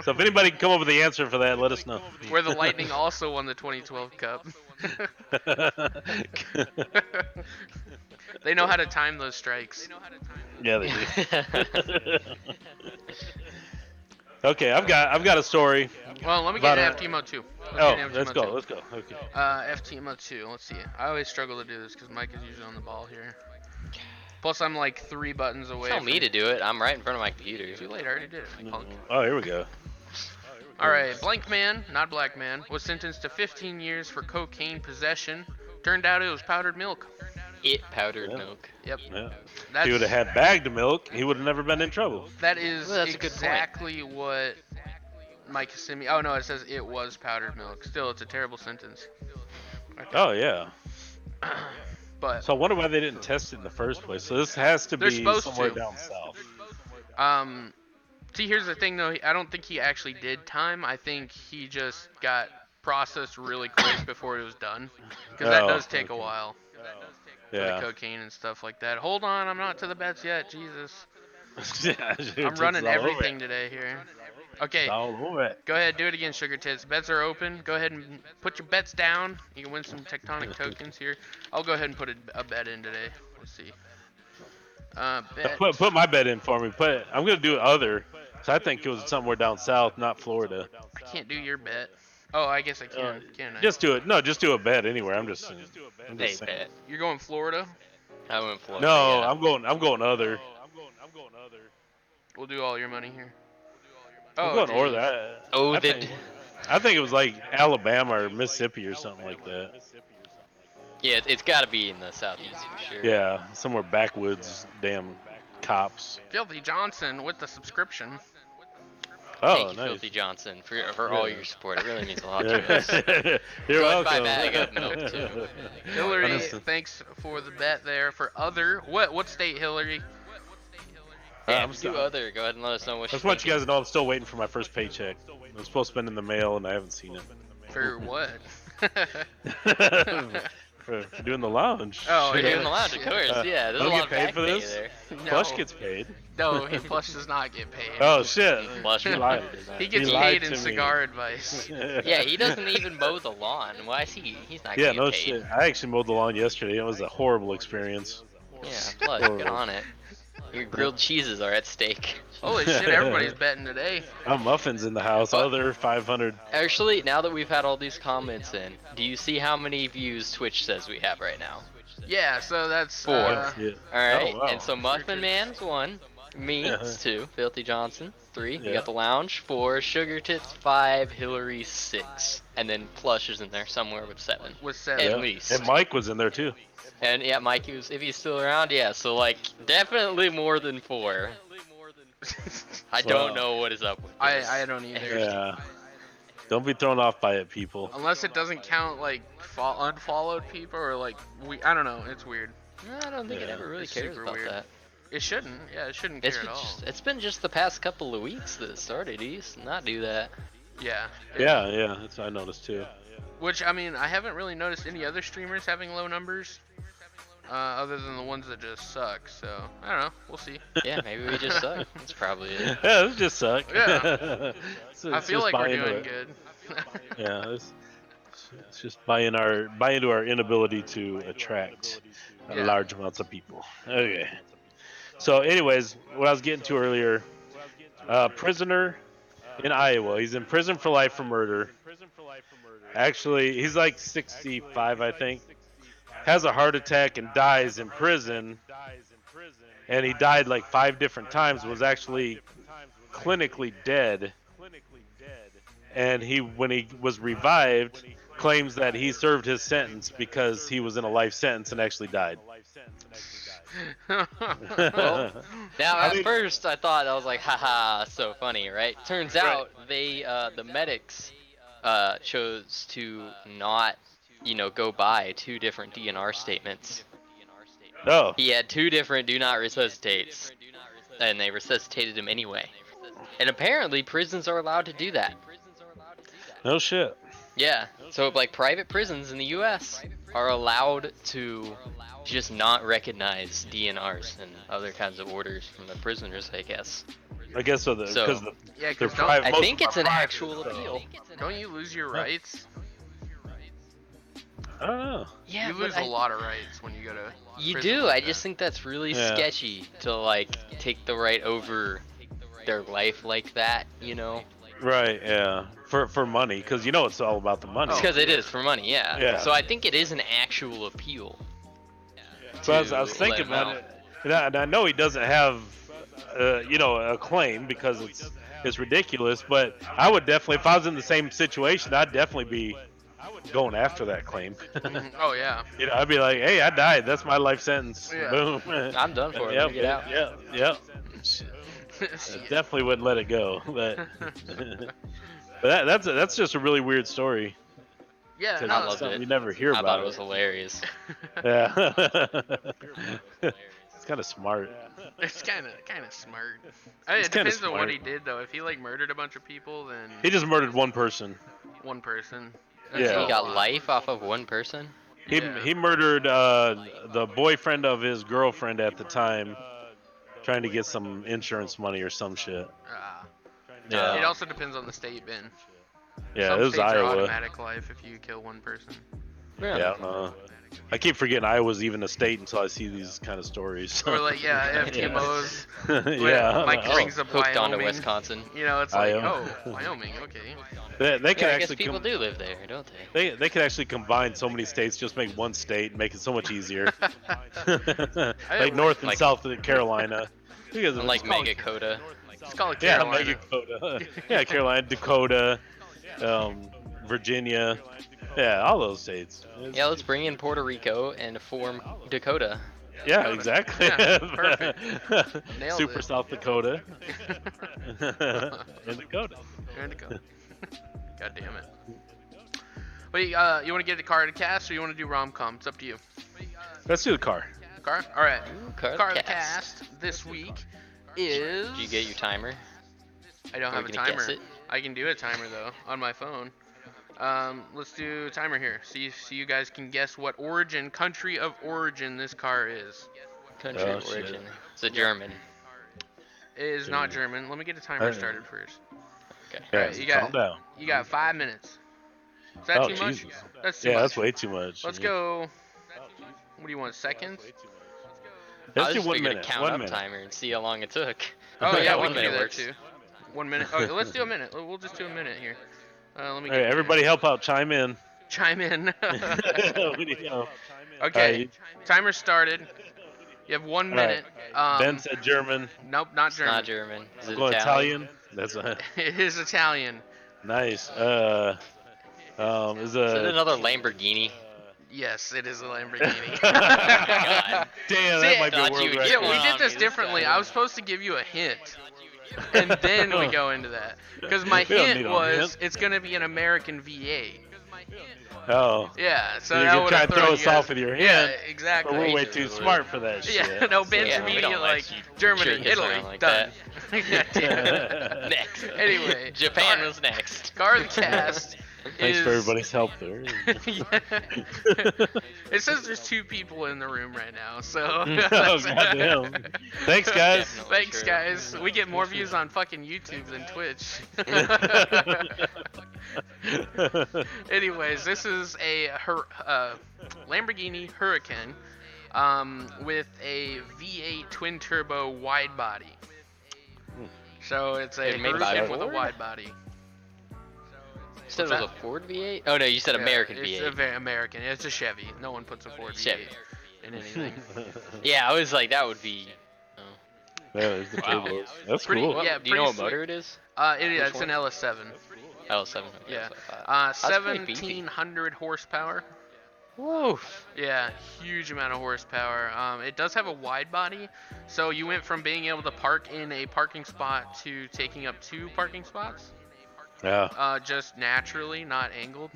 So if anybody can come up with the answer for that, let us know. where the Lightning also won the 2012 Cup. They know how to time those strikes. Yeah, they do. Okay, I've got a story. Well, let me get About an FTMO 2. Let's go. Okay. FTMO 2, let's see. I always struggle to do this because Mike is usually on the ball here. Plus, I'm like 3 buttons away. Tell me to do it. I'm right in front of my computer. Too late, I already did it, punk. Oh, here we go. Alright, blank man, not black man, was sentenced to 15 years for cocaine possession. Turned out it was powdered milk. Powdered Yeah. milk. Yep. Yeah. That's, If he would have had bagged milk, he would have never been in trouble. that is Well, that's a good point. exactly what Mike sent me. Oh no, it says it was powdered milk. Still, it's a terrible sentence. Oh yeah. But So I wonder why they didn't test it in the first place. So this has to They're be supposed somewhere to. down south. See, here's the thing though. I don't think he actually did time. I think he just got processed really quick before it was done. Because that Oh, does take a okay. while. For Yeah. the cocaine and stuff like that. Hold on, I'm not to the bets yet. Jesus. Yeah, I'm running everything today here. Okay, All over it. go ahead, do it again, Sugar Tits. Bets are open. Go ahead and put your bets down. You can win some Techtonic tokens here. I'll go ahead and put a bet in today. Let's see. Bet. Put my bet in for me. I'm gonna do other. So I think it was somewhere down south, not Florida. I can't do your bet. Oh, I guess I can. Can I? Just do it. No, just do a bet anywhere. I'm just saying. They bet. You're going Florida? I went Florida. No, yeah. I'm going other. We'll do all your money here. I'm Oh, going geez. or that. Oh, I the think- I think it was like Alabama or Mississippi or something like that. Yeah, it's got to be in the southeast for sure. Yeah, somewhere backwoods, damn cops. Filthy Johnson with the subscription. Oh, Thank you, nice. Filthy Johnson, for all your support. It really means a lot Yeah. to us. You're Go ahead and buy a welcome. bag of milk, too. Hillary, Honestly. thanks for the bet there. For other, what state, Hillary? Yeah, I'm do other. Go ahead and let us know what I just want you guys to know I'm still waiting for my first paycheck. It was supposed to be in the mail and I haven't seen it. For what? for doing the lounge. Oh, You're yeah. doing the lounge, of course. Yeah, there's a Don't lot get of paid back for pay this? there. No. Plush gets paid. No, Plush does not get paid. Oh shit. Plush He lied. lied. He gets lied paid in to me. cigar advice. Yeah, he doesn't even mow the lawn. Why is he? He's not Yeah, getting no paid. shit. I actually mowed the lawn yesterday. It was a horrible experience. Yeah, Plush, get on it. Your grilled cheeses are at stake. Holy shit, everybody's betting today. Muffins in the house. What? Other 500. Actually, now that we've had all these comments in, do you see how many views Twitch says we have right now? Yeah, so that's 4. Yeah. Alright, Oh, wow. and so Muffin Man's 1, me is 2, Filthy Johnson 3, we Yeah. got the Lounge 4, Sugar Tits 5, Hillary 6, and then Plush is in there somewhere with 7. with At 7. least. And Mike was in there too. And yeah, Mikey was, if he's still around, yeah, so like, definitely more than 4. I don't Wow. know what is up with this. I don't either. Yeah. Don't be thrown off by it, people. Unless it doesn't count like unfollowed people or like I don't know. It's weird. I don't think it Yeah. ever really It's cares super about weird. that. It shouldn't. Yeah, it shouldn't It's care been, at all. it's been just the past couple of weeks that it started. He used to not do that. Yeah. Yeah, that's what I noticed too. Which I mean, I haven't really noticed any other streamers having low numbers, other than the ones that just suck. So I don't know. We'll see. Yeah, maybe we just suck. That's probably it. Yeah, this just suck. Yeah. So I it's feel just like we're buy into doing it. good. Yeah, it's just buy into our inability to attract Yeah. large amounts of people. Okay. So, anyways, what I was getting to earlier, prisoner in Iowa. He's in prison for life for murder. Actually, he's like 65, I think. Has a heart attack and dies in prison. And he died like 5 different times. Was actually clinically dead. And when he was revived, claims that he served his sentence because he was in a life sentence and actually died. Now, at first, I thought, I was like, haha, so funny, right? Turns out, the medics, chose to not, go by 2 different DNR statements. Oh, He had 2 different do not resuscitates, and they resuscitated him anyway. And apparently, prisons are allowed to do that. no shit. Yeah, so like private prisons in the U.S. are allowed to just not recognize DNRs and other kinds of orders from the prisoners, I guess. I guess so. So- Because Yeah, they're 'cause don't- private. I most think of it's them an are private, actual so- appeal. Don't you lose your rights? I don't know. Yeah, You but lose a lot of rights when you go to. You prison do. like I just that. think that's really Yeah. sketchy to like take the right over their life like that. Right? Yeah. For money, because it's all about the money. It's because it is for money. Yeah. Yeah. So I think it is an actual appeal. So I was to thinking let him about it, and I know he doesn't have, a claim because it's ridiculous. But I would definitely, if I was in the same situation, I'd definitely be going after that claim. Mhm. Oh yeah. I'd be like, hey, I died. That's my life sentence. Yeah. Boom. I'm done for it. Let me get out. Yep. I definitely wouldn't let it go. But that's just a really weird story. Yeah, 'Cause no, it's loved something it. you never hear I about. thought it was hilarious. Yeah. It's kind of smart. it's kind of smart. It's It kinda depends on what smart. he did though. If he like murdered a bunch of people, then He just murdered one person. one person. Yeah. He a got lot. life off of one person. Yeah. He murdered the boyfriend of his girlfriend at the time, trying to get some insurance money or some shit. Ah. Yeah. It also depends on the state, Ben. Yeah, Some it was states are Iowa. automatic life if you kill one person. Yeah. I keep forgetting Iowa's even a state until I see these kind of stories. Or like FTMOs. Yeah. Mike Oh. brings up Hooked onto Wyoming. Wisconsin. It's like, Iowa. oh, Wyoming, okay. They can Yeah, I guess actually people do live there, don't they? They can actually combine so many states, just make one state, and make it so much easier. Like North and Like- South Carolina. Because Unlike it's called- Mega Coda. Let's call it Yeah, Carolina. Mega Dakota. Yeah, Carolina, Dakota. Virginia. Yeah, all those states. Yeah, let's bring in Puerto Rico and form Dakota. Yeah, exactly. Yeah, perfect. Nailed Super it. South Dakota. And Dakota. Here to go. God damn it. Wait, you want to get a card to cast or you want to do rom-com? It's up to you. Let's do the car. Car? All right. Ooh, Card to cast this week is. Did you get your timer? I don't Are have we a gonna guess timer. it? I can do a timer though on my phone. Let's do a timer here. So you guys can guess what country of origin this car is. Country Oh, of shit. origin. It's a German. It is not German. Let me get a timer started first. Okay. Yeah, Alright, calm down. You got 5 minutes. Is that Oh, too much? Jesus. That's too Yeah, much. that's way too much. Let's go. What do you want? Seconds? I Let's do just 1 figured minute. a count 1 up minute. timer and see how long it took. Oh yeah, we 1 can do minute that works. too. 1 minute. Okay, let's do a minute. We'll just do a minute here. Let me All get right, everybody help out. Chime in. chime in. We need help. Okay, timer started. You have 1 minute. Ben said German. Nope, not It's German. not German. Is it I'm going Italian? Italian. That's a, It is Italian. nice. Is it another Lamborghini? Yes, it is a Lamborghini. God. Damn, See, that might be thought a world you would record. Yeah, get we one did on this me, differently. guy. I was supposed to give you a hint. And then we go into that. Because my We don't hint need a was hint. it's going to be an American V8. Oh. Yeah, so You're that gonna would try have to thrown throw you us guys. off with your Yeah, hint. exactly. But we're way Jesus, too Lord. smart for that Yeah, shit. no, Ben's Yeah, we immediately don't let like you Germany, jerk us Italy, around like done. that. Next. Anyway, Japan car- was next. Card cast Thanks is. for everybody's help there. Yeah. It says there's 2 people in the room right now, so. Oh, goddamn. Thanks, guys. Definitely Thanks, true. guys. We get more views on fucking YouTube than Twitch. Anyways, this is a Lamborghini Huracan with a V8 twin turbo wide body. So it's a It made by Huracan with a Ford? wide body. You said it What's was that? a Ford V8? Oh no, you said American it's V8. a very American. It's a Chevy. No one puts a Ford Chevy. V8 in anything. Yeah, I was like, that would be. Oh. Yeah, there's the Wow. turbos. That's Pretty- cool. yeah, Do you know what pretty motor it is? It's Which an one? LS7. L7. Okay, Yeah. that's what I thought. That's pretty beefy. 1700 horsepower. Whoa. Yeah, huge amount of horsepower. It does have a wide body, so you went from being able to park in a parking spot to taking up 2 parking spots. Yeah. Just naturally, not angled.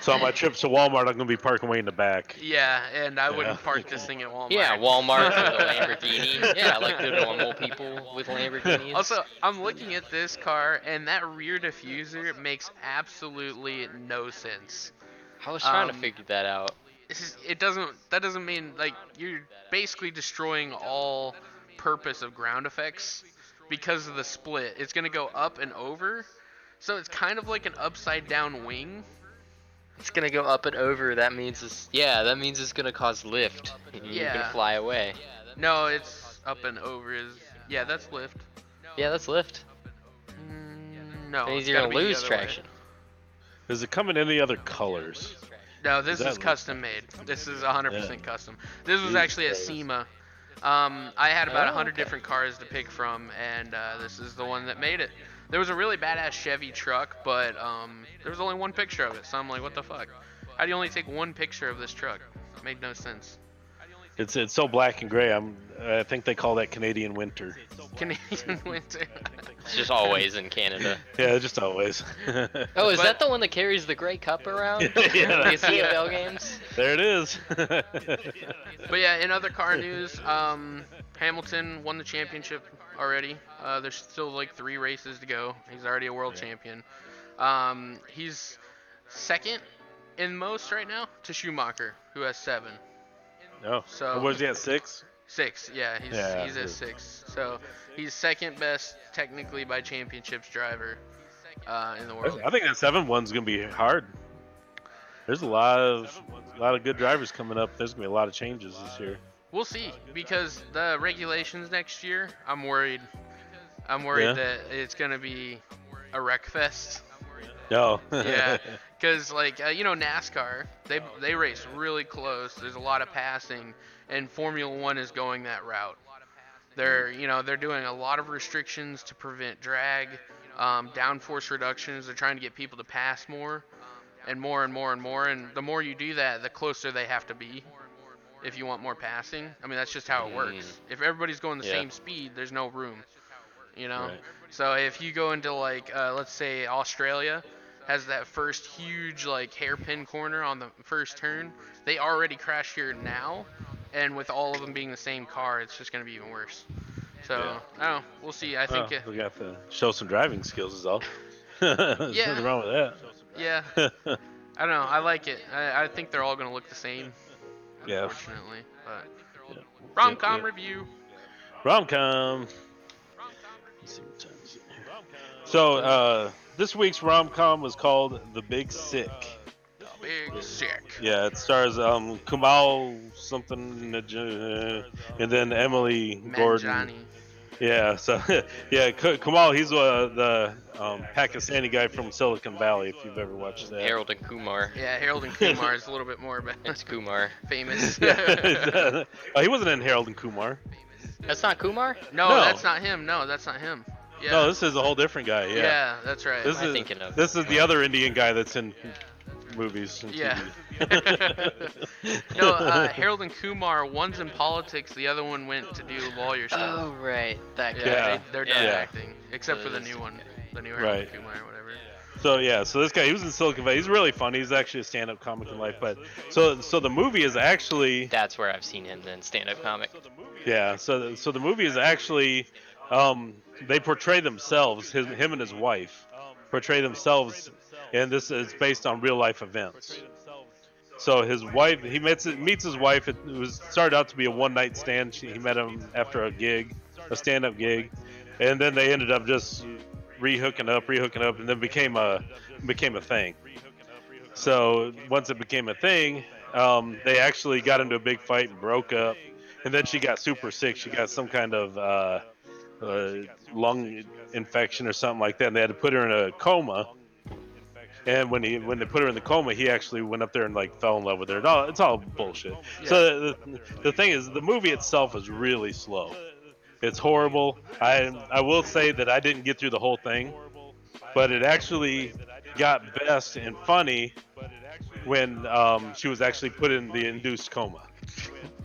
So on my trips to Walmart, I'm gonna be parking way in the back. Yeah, and I wouldn't Yeah. park this thing at Walmart. Yeah, Walmart with a Lamborghini. Yeah, like the normal people with Lamborghinis. Also, I'm looking at this car, and that rear diffuser makes absolutely no sense. I was trying to um, figure that out. That doesn't mean, like, you're basically destroying all purpose of ground effects because of the split. It's going to go up and over, so it's kind of like an upside down wing. It's gonna go up and over. That means it's gonna cause lift. And you're Yeah. gonna fly away. No, it's up and over yeah, that's lift. Yeah, that's lift. No, That means it's you're gotta gonna be the lose other traction. Does it come in any other colors? way. No, this Is is that- custom made. This is 100% custom. This was Jesus actually at Christ. SEMA. I had about Oh, 100 okay. different cars to pick from, and this is the one that made it. There was a really badass Chevy truck, but there was only one picture of it, so I'm like, what the fuck? How do you only take one picture of this truck? It made no sense. It's so black and gray. I think they call that Canadian winter. Canadian winter. It's just always in Canada. Yeah, just always. Oh, is But- that the one that carries the gray cup around? Yeah, The CFL games? There it is. But yeah, in other car news, Hamilton won the championship already. There's still like 3 races to go. He's already a world champion. He's second in most right now to Schumacher, who has 7. Oh, So- was he at 6? 6, yeah, he's at 6. So he's second best technically by championships driver in the world. I think that 7-1's gonna be hard. There's a lot of good drivers coming up. There's gonna be a lot of changes this year. We'll see, because the regulations next year, I'm worried. Yeah? That it's gonna be a wreck fest. No. Yeah, because like NASCAR, they race really close. There's a lot of passing, and Formula One is going that route. They're doing a lot of restrictions to prevent drag. downforce reductions. They're trying to get people to pass more and more and more and more. And the more you do that, the closer they have to be if you want more passing. I mean, that's just how it works. If everybody's going the same speed, there's no room, you know? Right. So if you go into, like, let's say Australia has that first huge, like, hairpin corner on the first turn, they already crash here now. And with all of them being the same car, it's just going to be even worse. So, I don't know. We'll see. I think... we got to show some driving skills is all. There's nothing wrong with that. Yeah. I don't know. I like it. I think they're all going to look the same, Yeah. unfortunately. But rom-com review. Rom-com. Let's see what time is it. So, this week's rom-com was called The Big Sick. Big Sick. Yeah, it stars Kumail something, and then Emily Gordon. Manjani. Yeah, so yeah, Kumail, he's the Pakistani guy from Silicon Valley. If you've ever watched that. Harold and Kumar. Yeah, Harold and Kumar is a little bit more It's Kumar. famous. Oh, he wasn't in Harold and Kumar. That's not Kumar? No, that's not him. No, that's not him. Yeah. No, this is a whole different guy. Yeah, Yeah, that's right. this is thinking of? this is the other Indian guy that's in movies. And Yeah. TV. No, Harold and Kumar, one's in politics, the other one went to do lawyer stuff. Oh, right. That guy. Yeah, they're done Yeah. acting, except for the new one, the new Harold and Kumar or whatever. So this guy, he was in Silicon Valley. He's really funny. He's actually a stand-up comic in life. But so the movie is actually That's where I've seen him then, stand-up comic. yeah. So the movie is actually they portray themselves. Him and his wife portray themselves, and this is based on real life events. So his wife, he meets his wife. It started out to be a one-night stand. He met him after a stand-up gig, and then they ended up just rehooking up, and then became a thing. So once it became a thing, they actually got into a big fight and broke up, and then she got super sick. She got some kind of lung infection or something like that, and they had to put her in a coma. And when they put her in the coma, he actually went up there and like fell in love with her. It's all bullshit. Yeah. So the thing is, the movie itself is really slow. It's horrible. I will say that I didn't get through the whole thing, but it actually got best and funny when she was actually put in the induced coma.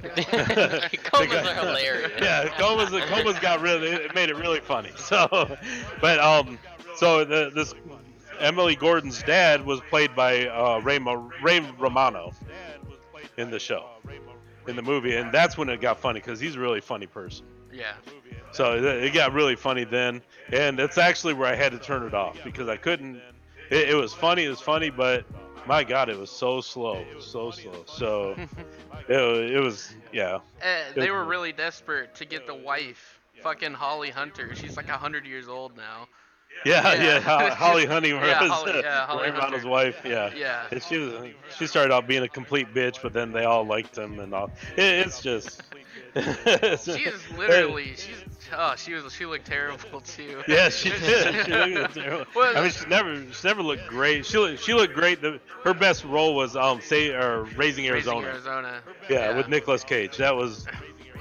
Comas are hilarious. Yeah, comas got really, it made it really funny. So, but this Emily Gordon's dad was played by Ray Romano in the show, in the movie, and that's when it got funny because he's a really funny person. Yeah. So it got really funny then, and it's actually where I had to turn it off because I couldn't. It was funny, but my God, it was so slow. So it was, yeah. They were really desperate to get the wife, fucking Holly Hunter. She's like 100 years old now. Yeah. Holly Hunter Holly Romano's wife. Yeah. Yeah. And she started out being a complete bitch, but then they all liked him and all. It's just. She is literally. She looked terrible too. Yeah, she did. She looked terrible. I mean, she never looked great. She looked great. Her best role was Raising Arizona. Yeah, with Nicolas Cage. That was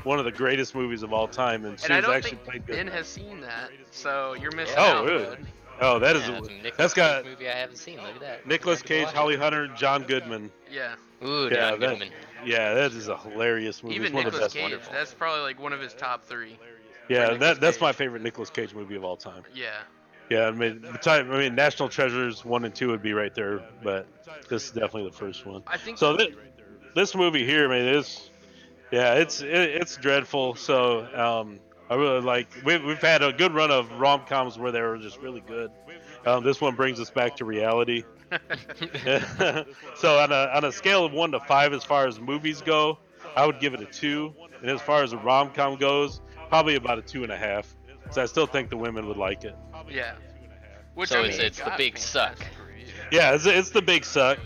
one of the greatest movies of all time, and she was actually played good. Ben has seen that, so you're missing out. Really? Bud. Oh, that is that's got a movie I haven't seen. Look at that. Nicolas Cage, Holly Hunter, John Goodman. Yeah. Ooh, John Goodman. Yeah, that is a hilarious movie. Even Nicolas Cage, that's probably like one of his top 3. Yeah, that's my favorite Nicolas Cage movie of all time. Yeah. Yeah, I mean, National Treasures 1 and 2 would be right there, but this is definitely the first one. I think so. This movie here, I mean, it's dreadful. So I really like. We've had a good run of rom-coms where they were just really good. This one brings us back to reality. So on a scale of 1 to 5, as far as movies go, I would give it a 2, and as far as a rom-com goes, probably about a 2.5. So I still think the women would like it. Yeah. It's the big suck. Yeah, it's the big suck.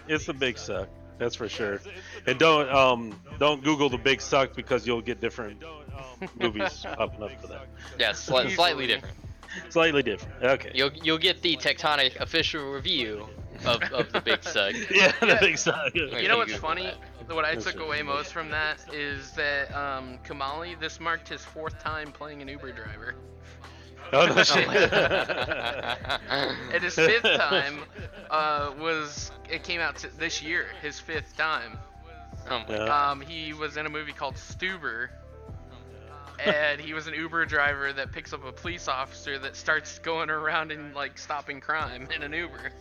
It's the big suck. That's for sure. And don't Google the big suck because you'll get different movies popping up for that. Yeah, slightly different. Slightly different. Okay. You'll get the Techtonic official review of the big suck. Yeah, the big suck. You know what's funny? What I took away most from that is that Kamali, this marked his 4th time playing an Uber driver. Oh no shit. And his 5th time it came out this year. His 5th time. Oh my God. He was in a movie called Stuber. And he was an Uber driver that picks up a police officer that starts going around and like stopping crime in an Uber.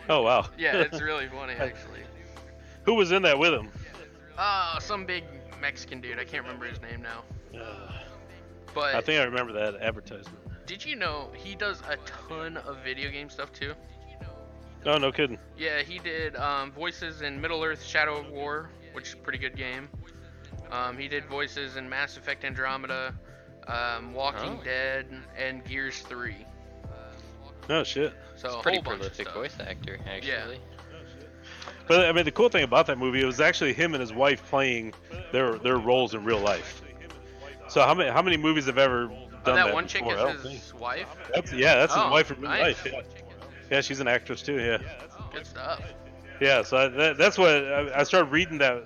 Oh wow. Yeah, it's really funny actually. Who was in that with him? Some big Mexican dude. I can't remember his name now. I But think I remember that advertisement. did you know he does a ton of video game stuff too? Oh no kidding. Yeah, he did voices in Middle-earth: Shadow of War, which is a pretty good game. He did voices in Mass Effect Andromeda, Walking Dead, and Gears 3. Oh shit. So He's a pretty whole bunch of prolific stuff. voice actor, actually. Yeah. But I mean, the cool thing about that movie, it was actually him and his wife playing their roles in real life. So how many movies have ever done that one chick before? is his wife? That's his Oh, wife in real nice. life. Yeah. Yeah, she's an actress too. Yeah. Good stuff. Yeah. So that's what I started reading that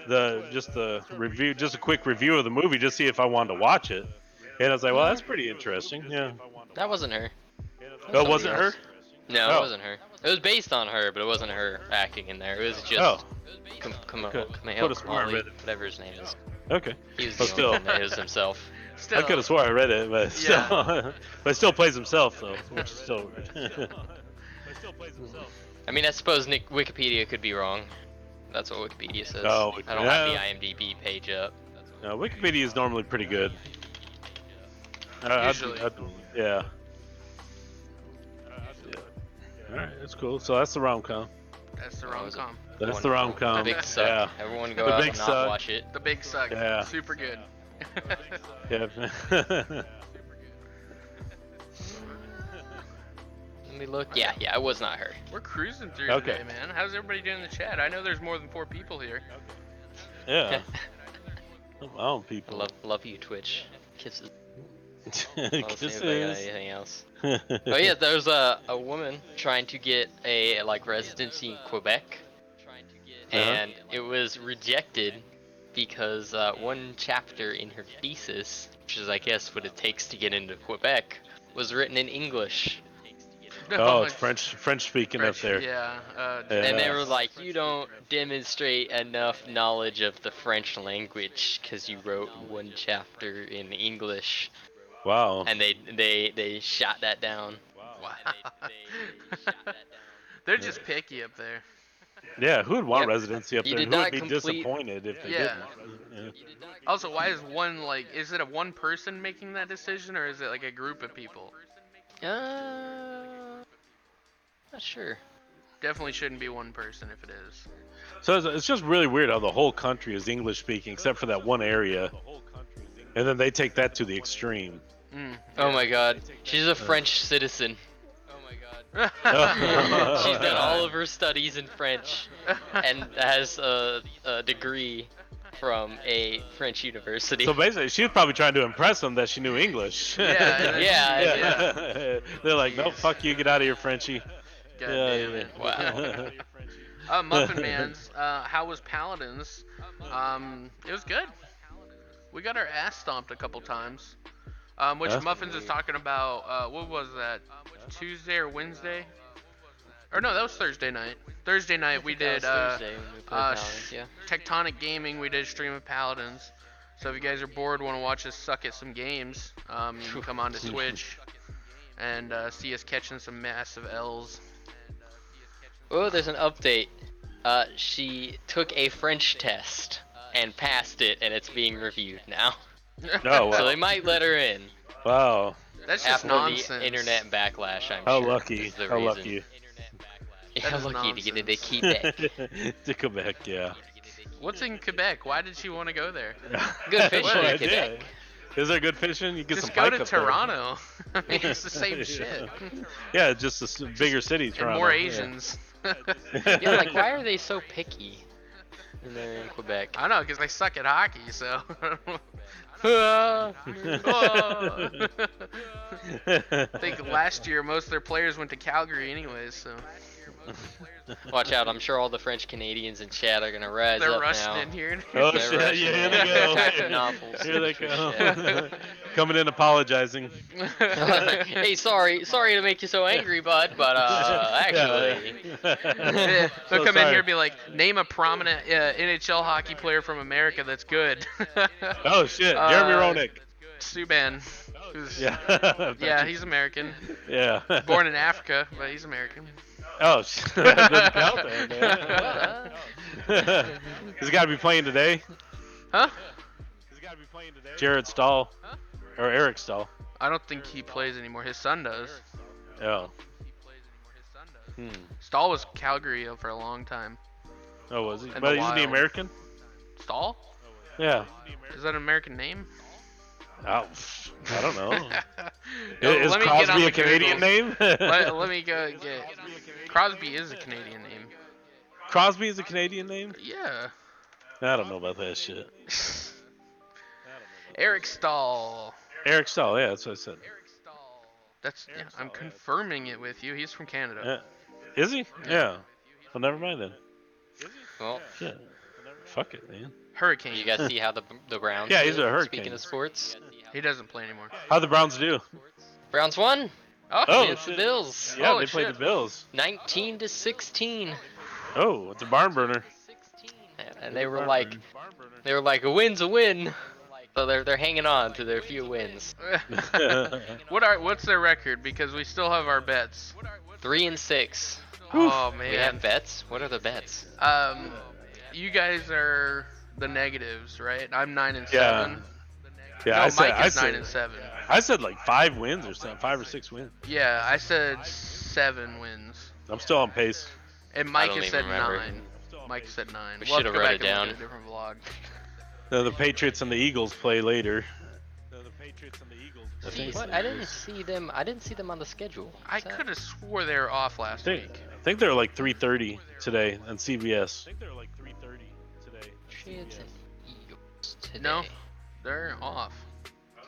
the review, just a quick review of the movie, just see if I wanted to watch it. And I was like, well, that's pretty interesting. Yeah. That wasn't her. Oh, wasn't her? No, Oh. it wasn't her. It was based on her, but it wasn't her acting in there. It was just Whatever whatever his name is. Okay. He was But the still. only one that is himself. Still, I could have swore I read it, but still, Yeah. but still plays himself though, which is still weird. I mean, I suppose Wikipedia could be wrong. That's what Wikipedia says. Oh, I don't have the IMDb page up. No, Wikipedia is normally pretty good. Usually. Yeah. All right, that's cool. So that's the rom-com. That's the rom-com. That's the rom-com. The Big Suck. Yeah. Everyone go The out Big and not Suck. watch it. The Big Suck. Yeah. Super good. Yeah. Let me look. Yeah, it was not her. We're cruising through Okay. today, man. How's everybody doing in the chat? I know there's more than 4 people here. Yeah. Oh, I people. love you, Twitch. Kisses. Let's see if I got Kisses. anything else. Oh yeah, there's a woman trying to get a residency in Quebec, and it was rejected because one chapter in her thesis, which is I guess what it takes to get into Quebec, was written in English. Oh, it's French speaking up there. Yeah. And they Yeah. were like, you don't demonstrate enough knowledge of the French language because you wrote one chapter in English. Wow. And they shot that down. Wow. They're just picky up there. Yeah, who would want Yep. residency up You there? did Who would not be complete- disappointed if they Yeah. didn't? Also, why is is it a one person making that decision, or is it like a group of people? Not sure. Definitely shouldn't be one person if it is. So it's just really weird how the whole country is English speaking, except for that one area, and then they take that to the extreme. Oh my god. She's a French citizen. Oh She's done all of her studies in French and has a degree from a French university. So basically, she was probably trying to impress them that she knew English. Yeah, yeah. They're like, no, fuck you, get out of here, Frenchie. God Yeah, damn it. Wow. Muffin Man's, how was Paladins? It was good. We got our ass stomped a couple times. Which Huh? Muffins is talking about, what was that, Tuesday or Wednesday? Or no, that was Thursday night. Thursday night we did, Thursday when we played Paladins, yeah. Techtonic Gaming, we did a stream of Paladins. So if you guys are bored, want to watch us suck at some games, you can come on to Twitch and see us catching some massive L's. Oh, there's an update. She took a French test and passed it, and it's being reviewed now. Oh, So wow. they might let her in. Wow. That's just After nonsense. the internet backlash, I'm How sure. lucky. is the How reason. lucky. Yeah, how is lucky to get into nonsense. Quebec. To Quebec, yeah. What's in Quebec? Why did she want to go there? Good fishing No in idea. Quebec. Is there good fishing? You get Just some go pike to up there. Toronto. I mean, it's the same shit. Yeah, just a bigger city, And Toronto. more yeah. Asians. Yeah, like why are they so picky when they're in Quebec? I know, because they suck at hockey, so. I think last year most of their players went to Calgary anyways, so. Watch out! I'm sure all the French Canadians in chat are gonna rise They're up rushing now. in here. Oh They're shit! rushing Yeah, here in. they go. Typing novels Here they for go. chat. Coming in apologizing. Hey, sorry to make you so angry, bud, but actually. Yeah, they'll So come in sorry. here and be like, name a prominent NHL hockey player from America that's good. Oh shit! Jeremy Roenick. Subban. Who's, Yeah. yeah, he's American. Yeah. Born in Africa, but he's American. Oh, that doesn't count then, man. He's got to be playing today. Huh? Jared Stahl. Or Eric Stahl. I don't think he plays anymore. His son does. Oh. Stahl was Calgary for a long time. Oh, was he? And But the isn't he Wild. American? Stahl? Yeah. Is that an American name? Oh, I don't know. No, Is let me get on Crosby the a Canadian Googles. name? Let me go get. Crosby is a Canadian name. Crosby is a Canadian name? Yeah. I don't know about that shit. Eric Stahl. Eric Stahl, yeah, that's what I said. That's yeah, I'm confirming it with you. He's from Canada. Is he? Yeah. Well, never mind then. Well, Shit. Fuck it, man. Hurricane. you guys see how the Browns? Yeah, he's did, a Hurricane. Speaking of sports, He doesn't play anymore. How'd the Browns do? Browns won Oh, against the shit. Bills, Yeah, Holy they played shit. the Bills. 19-16, Oh, it's a barn burner. and they were like a win's a win. So they're hanging on to their few wins. What's their record? Because we still have our bets. 3-6. Oh We man. have bets. What are the bets? You guys are the negatives, right? I'm 9 and Yeah. 7. Yeah, No, I said, Mike is I 9 said, and 7. I said like 5 wins or something, 5 or 6 wins. Yeah, I said 7 wins. I'm still on pace. And Mike don't has even said remember. 9. Mike said 9. We We'll have to should've go wrote back it and look down. at a different vlog. The Patriots and the Eagles play later. I think. What? I didn't see them. I didn't see them on the schedule. I could have swore they were off last I week. think they're like 3:30 today on CBS. Patriots and Eagles today. No, they're off.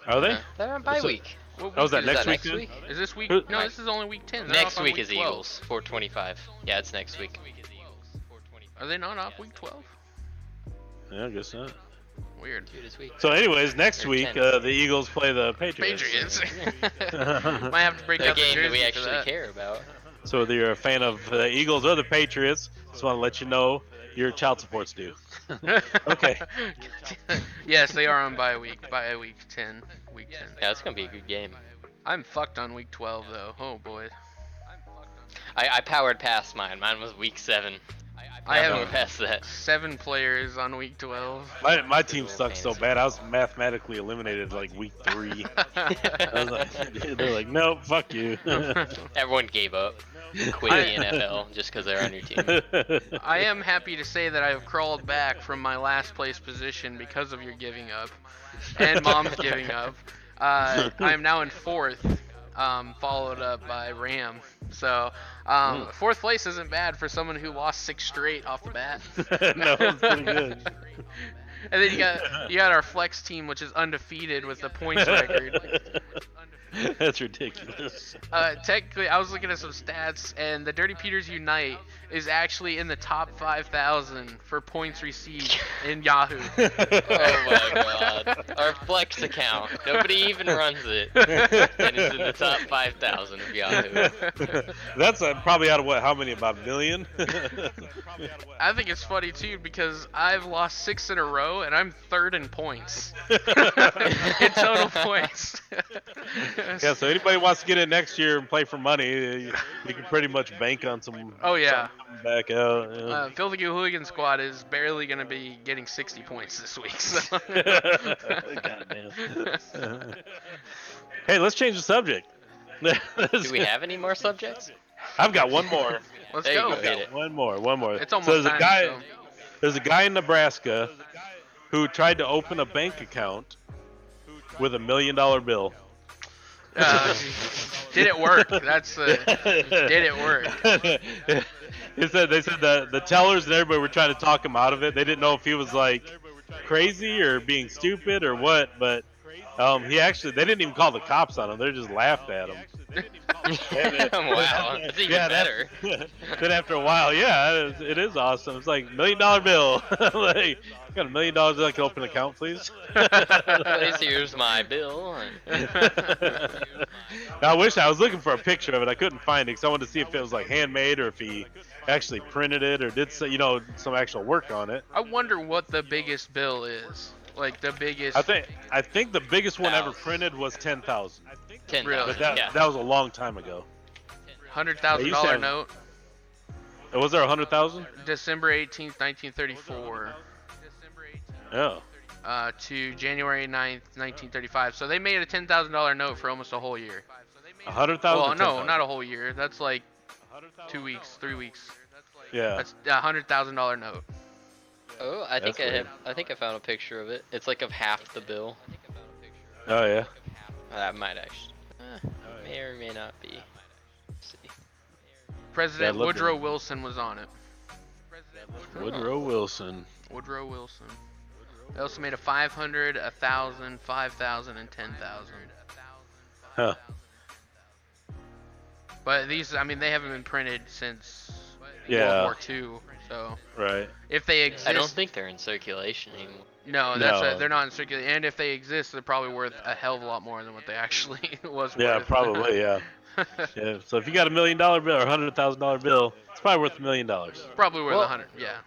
Are they? They're on bye So- week. What Oh, is week that next week? next then? week? Is this week? Who- No, this is only week 10. They're Next off on week week is 12. Eagles. 425. Yeah, it's next week. Are they not off week 12? Yeah, I guess not. Weird. Dude, it's week. So, anyways, next Or week 10. the Eagles play the Patriots. Patriots. Might have to break The out the game that we jersey for actually that. care about. So, whether you're a fan of the Eagles or the Patriots, just want to let you know your child support's due. Okay. Yes, they are on bye week 10. Week 10. Yeah, it's gonna be a good game. I'm fucked on week 12 though. Oh boy. I powered past mine. Mine was week 7. I I'm have going past that. 7 players on week 12. My team sucks so bad. I was mathematically eliminated like week 3. I was like, they're like, nope, fuck you. Everyone gave up. Quit the NFL just because they're on your team. I am happy to say that I have crawled back from my last place position because of your giving up and Mom's giving up. I am now in 4th, followed up by Ram. So, 4th place isn't bad for someone who lost 6 straight off the bat. No, it's pretty good. And then you got our flex team, which is undefeated with the points record. That's ridiculous. Technically, I was looking at some stats, and the Dirty Peters Unite is actually in the top 5,000 for points received in Yahoo. Oh my god. Our flex account. Nobody even runs it. And it's in the top 5,000 of Yahoo. That's probably out of what? How many? About a million? I think it's funny too because I've lost 6 in a row, and I'm 3rd in points. In total points. Yeah, so anybody wants to get in next year and play for money, you can pretty much bank on some. Oh, yeah. something back out. Yeah. Filthy Goo Hooligan Squad is barely going to be getting 60 points this week. So. Goddamn. Hey, let's change the subject. Do we have any more subjects? I've got one more. Let's There you go. go. Hit it. One more. It's almost so there's time, a guy. so. There's a guy in Nebraska who tried to open a bank account with $1 million bill. Did it work? That's did it work? They said the tellers and everybody were trying to talk him out of it. They didn't know if he was like crazy or being stupid or what, but they didn't even call the cops on him. They just laughed at him. Wow, that's even better. Then after a while, it is awesome. It's like $1 million bill. Like, got $1 million that I can open an account, please. Please, here's my bill. I wish I was looking for a picture of it. I couldn't find it because I wanted to see if it was like handmade or if he actually printed it or did some actual work on it. I wonder what the biggest bill is. Like the biggest. I think the biggest one ever printed was 10,000. 10,000. Really? But that was a long time ago. $100,000 note. Was there 100,000? December 18th, 1934. Oh. To January 9th, 1935. So they made a $10,000 note for almost a whole year. 100,000? Well, no, not a whole year. That's like 2 weeks, 3 weeks. Yeah. That's a $100,000 note. Oh, I think I found a picture of it. It's like of half the bill. Oh yeah. That might actually may or may not be. Let's see. President Woodrow Wilson was on it. Woodrow Wilson. Woodrow Wilson. They also made a 500, 1,000, 5,000, and 10,000. Huh. But these, I mean, they haven't been printed since Yeah. World War II. So Right. if they exist, I don't think they're in circulation anymore. no, No. they're not in circulation. And if they exist, they're probably worth a hell of a lot more than what they actually was Yeah, worth. probably. Yeah. Yeah. So if you got $1 million bill or $100,000 bill, it's probably worth $1 million. Probably worth Well, 100. Yeah.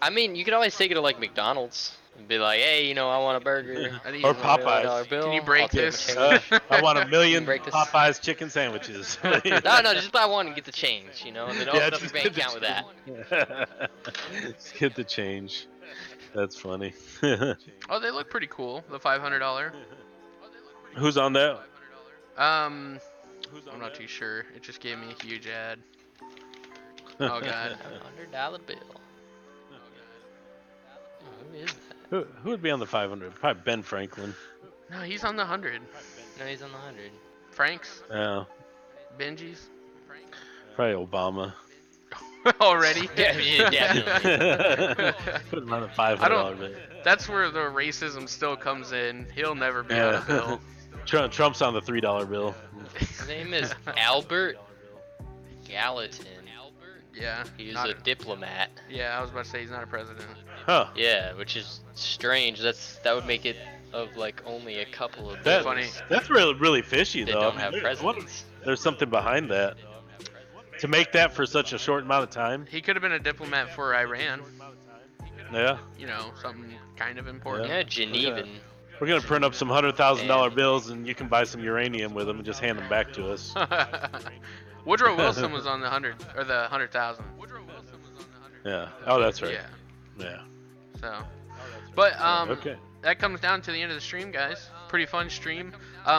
I mean, you could always take it to like McDonald's and be like, hey, I want a burger. I need Or a Popeyes. Bill. Can you break I'll take this? my change." I want 1 million Break this. Popeyes chicken sandwiches. No, just buy one and get the change, and then open up your bank account with that. Just get the change. That's funny. Oh, they look pretty cool. The $500. Who's on that? I'm not too sure. It just gave me a huge ad. Oh god. $100 bill. Who is that? Who would be on the 500? Probably Ben Franklin. No, he's on the 100. No, he's on the 100. Frank's? Yeah. Benji's? Probably Obama. Already? Yeah, definitely. Put him on the $500 bill. That's where the racism still comes in. He'll never be on a bill. Trump's on the $3 bill. His name is Albert Gallatin. Yeah. He's a diplomat. Yeah, I was about to say he's not a president. Huh. Yeah, which is strange. That would make it of like only a couple of That's funny. That's really fishy They though. don't have presidents. There's something behind that. To make that for such a short amount of time. He could have been a diplomat for Iran. Yeah. Something kind of important. Yeah, Genevan. We're gonna print up some $100,000 bills, and you can buy some uranium with them and just hand them back to us. Woodrow Wilson was on the 100 or the 100,000. Yeah. Oh, that's right. Yeah. Yeah. So, but Okay. that comes down to the end of the stream, guys. Pretty fun stream.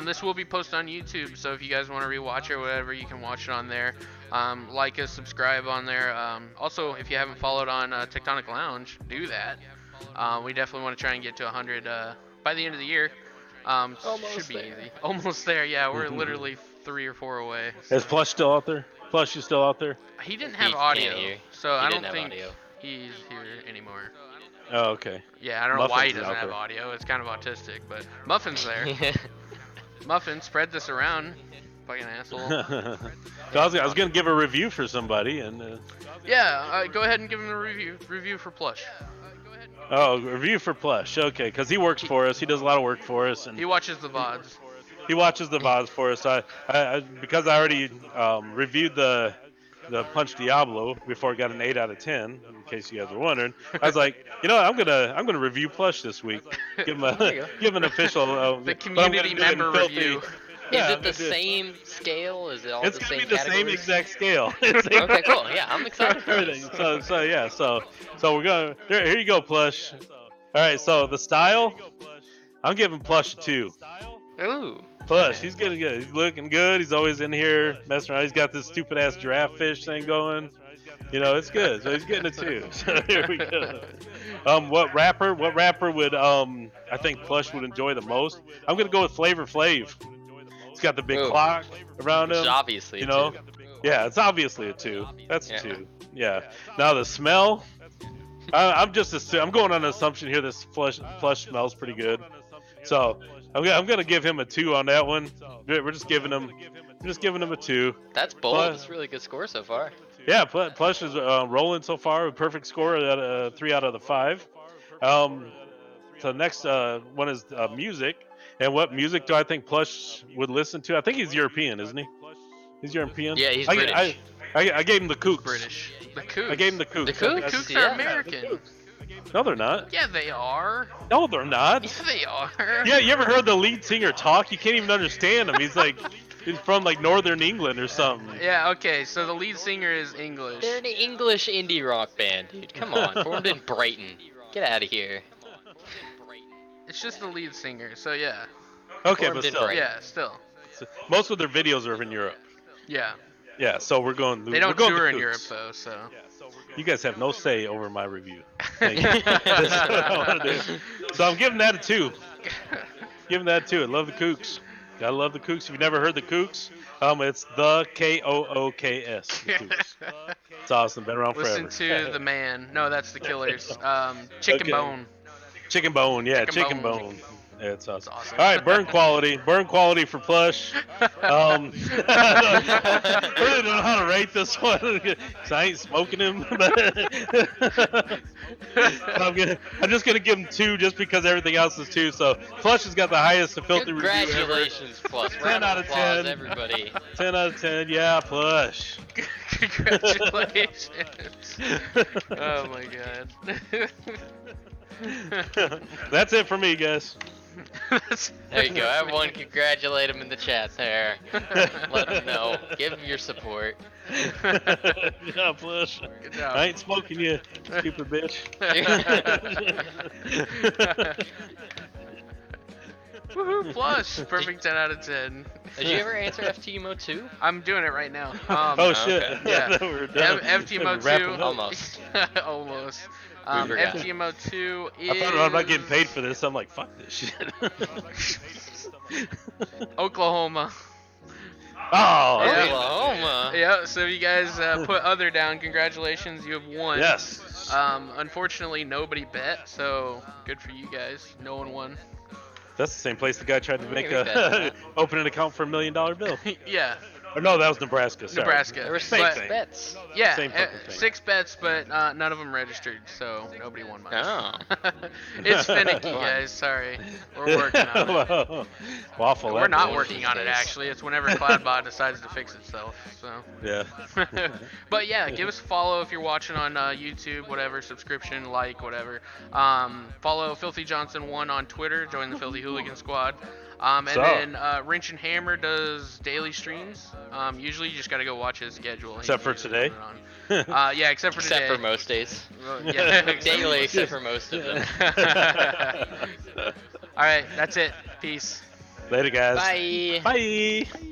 This will be posted on YouTube, so if you guys want to rewatch it or whatever, you can watch it on there. Like us, subscribe on there. Also, if you haven't followed on Techtonic Lounge, do that. We definitely want to try and get to 100 by the end of the year. Should be easy. Almost there. Yeah, we're literally 3 or 4 away. Is Plush still out there? Plush, you still out there? He didn't have He audio, can't hear. so I don't didn't have think audio. he's here anymore. Oh, okay. Yeah, I don't know why he Muffin's doesn't out have there. audio. It's kind of autistic, but Muffin's there. Muffin, spread this around. Fucking asshole. I was gonna give a review for somebody, and Yeah, go ahead and give him a review for Plush. review for Plush. Okay, because he works for us. He does a lot of work for us, and He watches the VODs. he watches the VODs for us. Because I already reviewed the Punch Diablo before it got an 8 out of 10. In case you guys were wondering, I was like, I'm gonna review Plush this week. Give him an official. The but I'm community gonna do it in member filthy- review. Yeah, Is it I'm the gonna do it. same scale? Is it all It's the gonna same be the same categories? exact scale. Okay, cool. Yeah, I'm excited for Everything. this. So we're gonna here you go, Plush. All right, so the style, I'm giving Plush a 2. Ooh. Plush, he's getting good. He's looking good. He's always in here messing around. He's got this stupid ass giraffe fish thing going. It's good. So he's getting a 2. So here we go. What rapper would I think Plush would enjoy the most? I'm gonna go with Flavor Flav. He's got the big Ooh. clock around Which him. is obviously, You know? too. Yeah, it's obviously a 2. That's a Yeah. 2. Yeah. Now the smell. I'm going on an assumption here. This Plush smells pretty good. So I'm gonna give him a 2 on that one. We're just giving him a 2. That's bold. Plus, That's a really good score so far. yeah, Plush is rolling so far. A perfect score at 3 out of the 5. So next one is music. And what music do I think Plush would listen to? I think he's European, isn't he? He's European. Yeah, he's British. I gave him the Kooks. British. The Kooks. I gave him the Kooks. The The Kooks? Kooks Yeah. are American. No, they're not. Yeah, they are. No, they're not. Yeah, they are. Yeah, you ever heard the lead singer talk? You can't even understand him. He's from like Northern England or something. Yeah, okay, so the lead singer is English. They're an English indie rock band, dude. Come on, formed in Brighton. Get out of here. It's just the lead singer, so yeah. Okay, Formed but in still, Brighton. Yeah, still. most of their videos are in Europe. Yeah. Yeah, so we're going. They don't we're going tour the in Kooks. Europe, though, so. You guys have no say over my review. Thank you. That's what I want to do. So I'm giving that a 2. Giving that a 2. I love the Kooks. Gotta love the Kooks. If you've never heard the Kooks, it's the Kooks. The Kooks. It's awesome. Been around forever. Listen to the man. No, that's the Killers. Chicken Okay. Bone. Chicken Bone, yeah, Chicken chicken Bone. bone. Yeah, it's awesome. It's awesome. All right, burn quality for Plush. I really don't know how to rate this one because I ain't smoking him. I'm just gonna give him 2 just because everything else is 2. So Plush has got the highest filthy review ever. Congratulations, Plus. 10 Round out of of applause, 10. everybody. 10 out of 10. Yeah, Plush. Congratulations. Oh my god. That's it for me, guys. There you go. Everyone congratulate him in the chat there. Let him know. Give him your support. Yeah, Plush. Good job. I ain't smoking you, stupid bitch. Woohoo, Plush. Perfect 10 out of 10. Did you ever answer FTMO 2? I'm doing it right now. Oh shit! okay. Yeah. We're done. FTMO Wrapping 2. up. Almost. Almost. We forgot. FTMO 2 is. I found out I'm not getting paid for this. I'm like, fuck this shit. Oklahoma. Oh, Yeah. Oklahoma. Yeah, so you guys put other down. Congratulations, you have won. yes. Unfortunately, nobody bet, so good for you guys. No one won. That's the same place the guy tried to make we bet on that. open an account for $1 million bill. Yeah, Or no, that was Nebraska. Sorry. Nebraska. There were Same 6 thing. bets. Yeah, Same fucking thing. 6 bets, but none of them registered, so nobody won much. Oh. It's finicky, guys. Sorry, we're working on it. Waffle. We're that not boy. working on it actually. It's whenever CloudBot decides to fix itself. So. Yeah. But yeah, give us a follow if you're watching on YouTube, whatever, subscription, like, whatever. Follow Filthy Johnson 1 on Twitter. Join the Filthy Hooligan Squad. And So. then Wrench and Hammer does daily streams. Usually you just gotta go watch his schedule. Except for He's today? putting it on. Yeah, except for Except today. for most days. Yeah, Daily, except for most of them. All right, that's it. Peace. Later, guys. Bye. Bye.